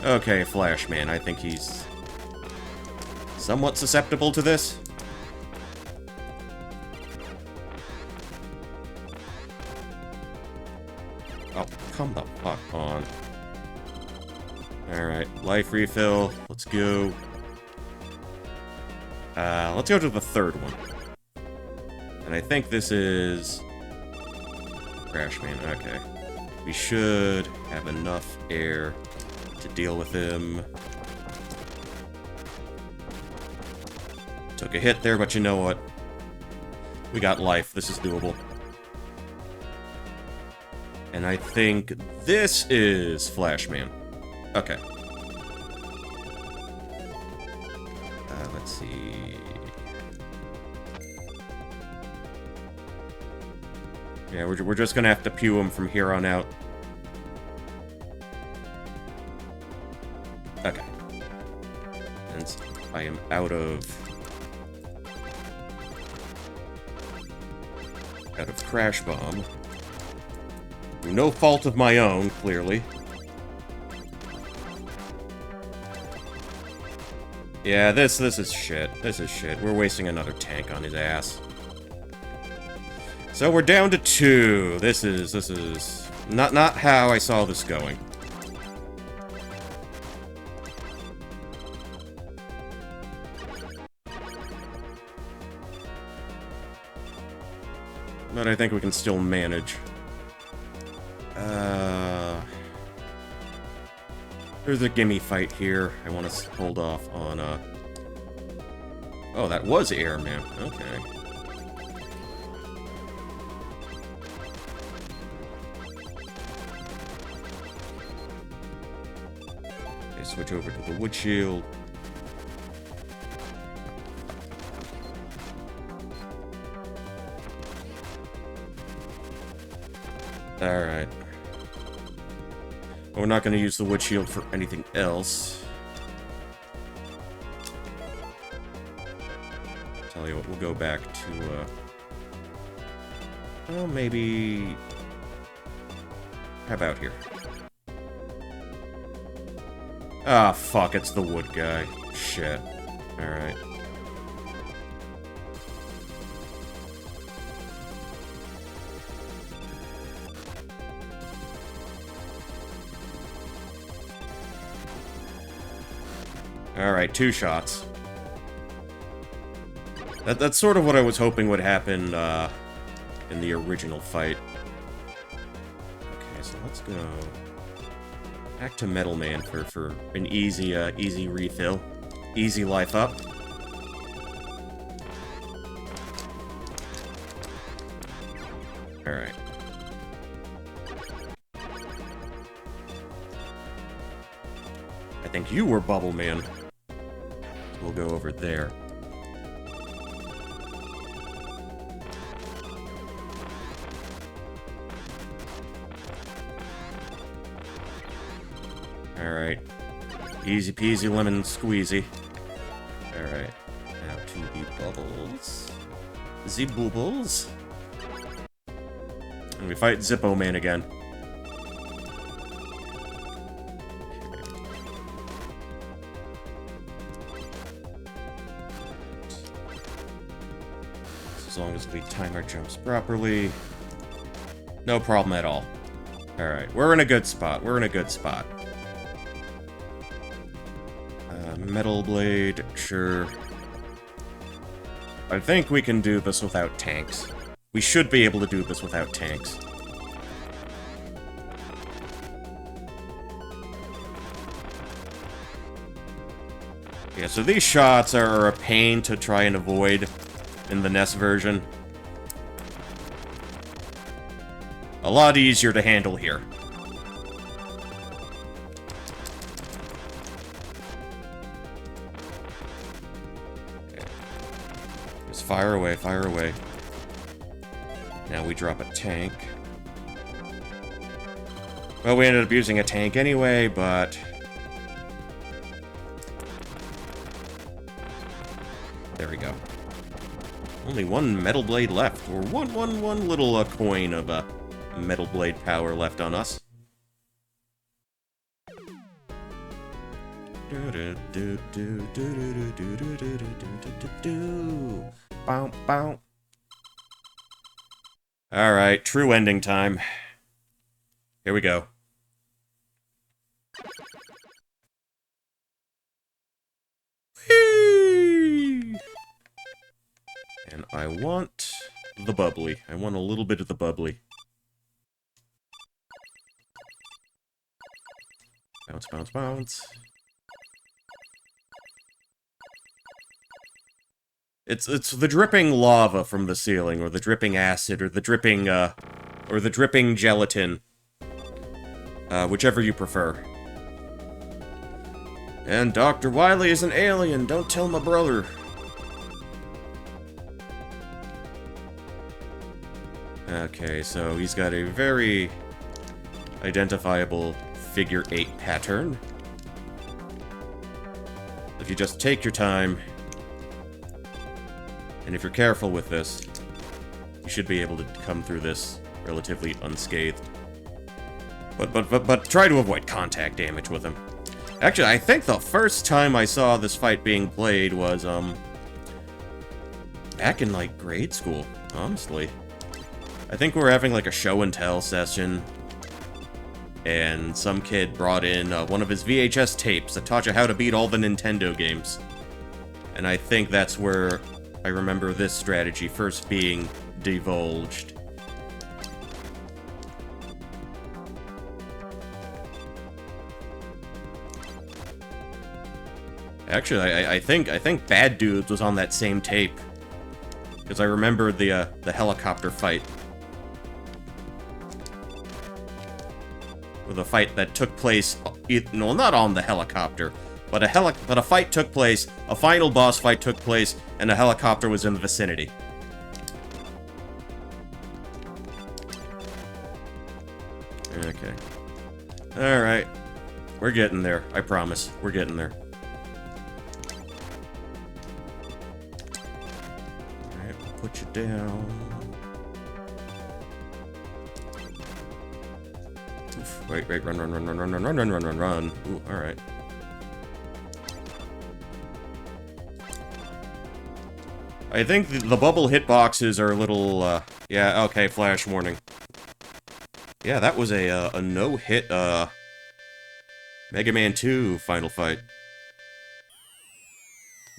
Okay, Flashman, I think he's somewhat susceptible to this. Oh, come the fuck on. Alright, life refill. Let's go. Let's go to the third one. And I think this is Crashman. Okay. We should have enough air to deal with him. Took a hit there, but you know what? We got life. This is doable. And I think this is Flashman. Okay. Let's see. Yeah, we're just gonna have to pew him from here on out. Okay. And I am out of Crash Bomb. No fault of my own, clearly. Yeah, this is shit. This is shit. We're wasting another tank on his ass. So we're down to 2. This is not how I saw this going. But I think we can still manage. There's a gimme fight here. I want to hold off on, Oh, that was Airman. Okay. Okay, switch over to the wood shield. Alright. We're not going to use the wood shield for anything else. Tell you what, we'll go back to, well, maybe... How about here? Ah, fuck, it's the wood guy. Shit. Alright. Alright, 2 shots. That's sort of what I was hoping would happen, in the original fight. Okay, so let's go back to Metal Man for an easy, easy refill. Easy life up. Alright. I think you were Bubble Man. We'll go over there. Alright. Easy peasy lemon squeezy. Alright. Now to the bubbles. The bubbles. And we fight Zippo Man again. As long as we time our jumps properly. No problem at all. Alright, we're in a good spot. We're in a good spot. Metal Blade, sure. I think we can do this without tanks. We should be able to do this without tanks. Yeah, so these shots are a pain to try and avoid in the NES version. A lot easier to handle here. Just fire away, fire away. Now we drop a tank. Well, we ended up using a tank anyway, but... There we go. Only one Metal Blade left, or one little coin of Metal Blade power left on us. Alright, true ending time. Here we go. Whee! And I want the bubbly. I want a little bit of the bubbly. Bounce, bounce, bounce. It's the dripping lava from the ceiling, or the dripping acid, or the dripping gelatin. Whichever you prefer. And Dr. Wily is an alien, don't tell my brother. Okay, so he's got a very identifiable figure 8 pattern. If you just take your time, and if you're careful with this, you should be able to come through this relatively unscathed. But try to avoid contact damage with him. Actually, I think the first time I saw this fight being played was, back in, like, grade school, honestly. I think we were having, like, a show-and-tell session, and some kid brought in one of his VHS tapes that taught you how to beat all the Nintendo games. And I think that's where I remember this strategy first being divulged. Actually, I think Bad Dudes was on that same tape, because I remember the helicopter fight. With a fight that took place, no, not on the helicopter, but a fight took place, a final boss fight took place, and a helicopter was in the vicinity. Okay. Alright. We're getting there, I promise. We're getting there. Alright, we'll put you down. Oof, wait, run. Ooh, alright. I think the bubble hitboxes are a little, yeah, okay, flash warning. Yeah, that was a no-hit, Mega Man 2 final fight.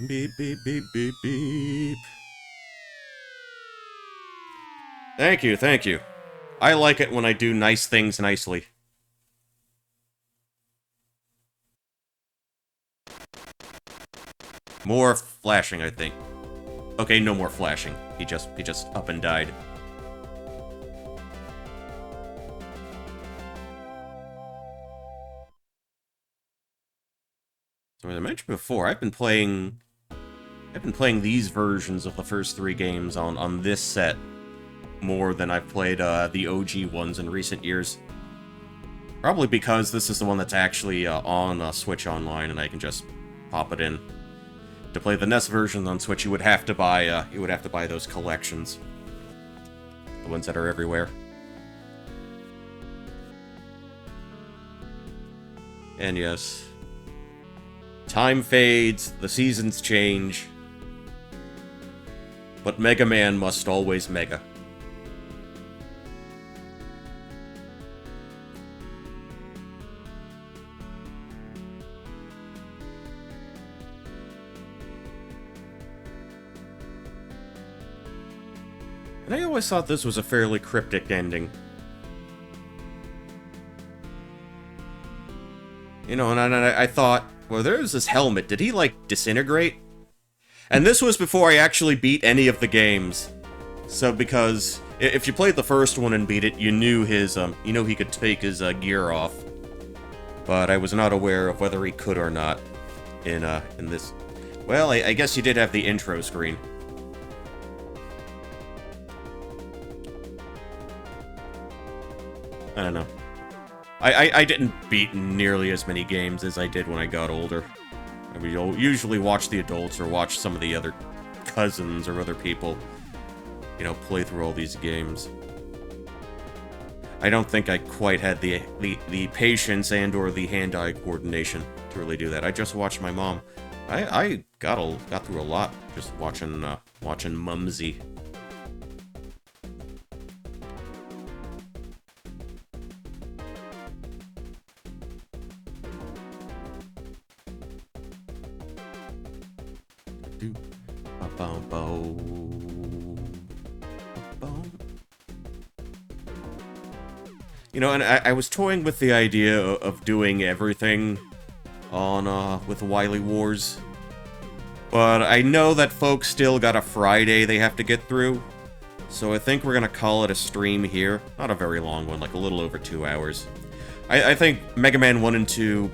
Beep, beep, beep, beep, beep. Thank you, thank you. I like it when I do nice things nicely. More flashing, I think. Okay, no more flashing. He just up and died. So as I mentioned before, I've been playing these versions of the first 3 games on this set more than I've played the OG ones in recent years. Probably because this is the one that's actually on Switch Online, and I can just pop it in. To play the NES version on Switch, you would have to buy those collections, the ones that are everywhere. And yes, time fades, the seasons change, but Mega Man must always Mega. And I always thought this was a fairly cryptic ending. You know, and I thought, well, there's this helmet. Did he, like, disintegrate? And this was before I actually beat any of the games. So, because if you played the first one and beat it, you knew his, he could take his gear off. But I was not aware of whether he could or not in this. Well, I guess you did have the intro screen. I don't know. I didn't beat nearly as many games as I did when I got older. I would usually watch the adults or watch some of the other cousins or other people, you know, play through all these games. I don't think I quite had the patience and or the hand-eye coordination to really do that. I just watched my mom. I got through a lot just watching Mumsy. You know, and I was toying with the idea of doing everything on, with Wily Wars. But I know that folks still got a Friday they have to get through. So I think we're gonna call it a stream here. Not a very long one, like a little over 2 hours. I think Mega Man 1 and 2...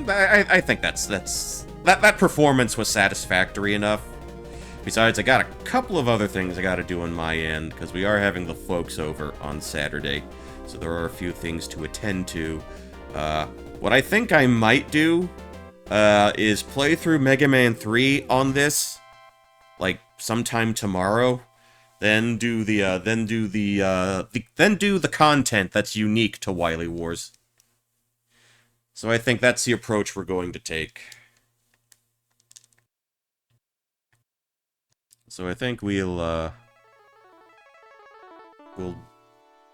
I think that performance was satisfactory enough. Besides, I got a couple of other things I gotta do on my end, because we are having the folks over on Saturday. So there are a few things to attend to. What I think I might do is play through Mega Man 3 on this, like sometime tomorrow. Then do the content that's unique to Wily Wars. So I think that's the approach we're going to take. So I think we'll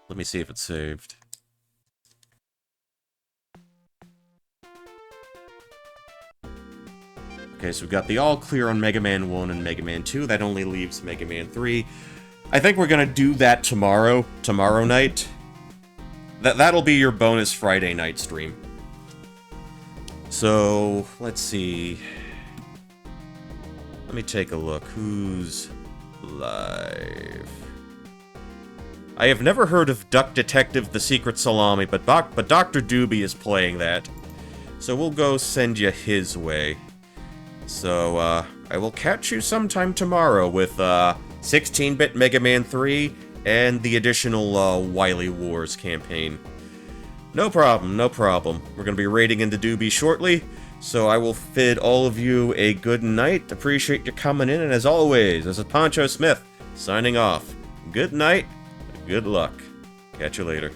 let me see if it's saved. Okay, so we've got the all clear on Mega Man 1 and Mega Man 2. That only leaves Mega Man 3. I think we're gonna do that tomorrow night. That'll be your bonus Friday night stream. So, let's see. Let me take a look. Who's live? I have never heard of Duck Detective The Secret Salami, but Dr. Doobie is playing that. So we'll go send you his way. So, I will catch you sometime tomorrow with, 16-bit Mega Man 3 and the additional, Wily Wars campaign. No problem, no problem. We're gonna be raiding into Doobie shortly, so I will bid all of you a good night. Appreciate you coming in, and as always, this is Poncho Smith, signing off. Good night. Good luck. Catch you later.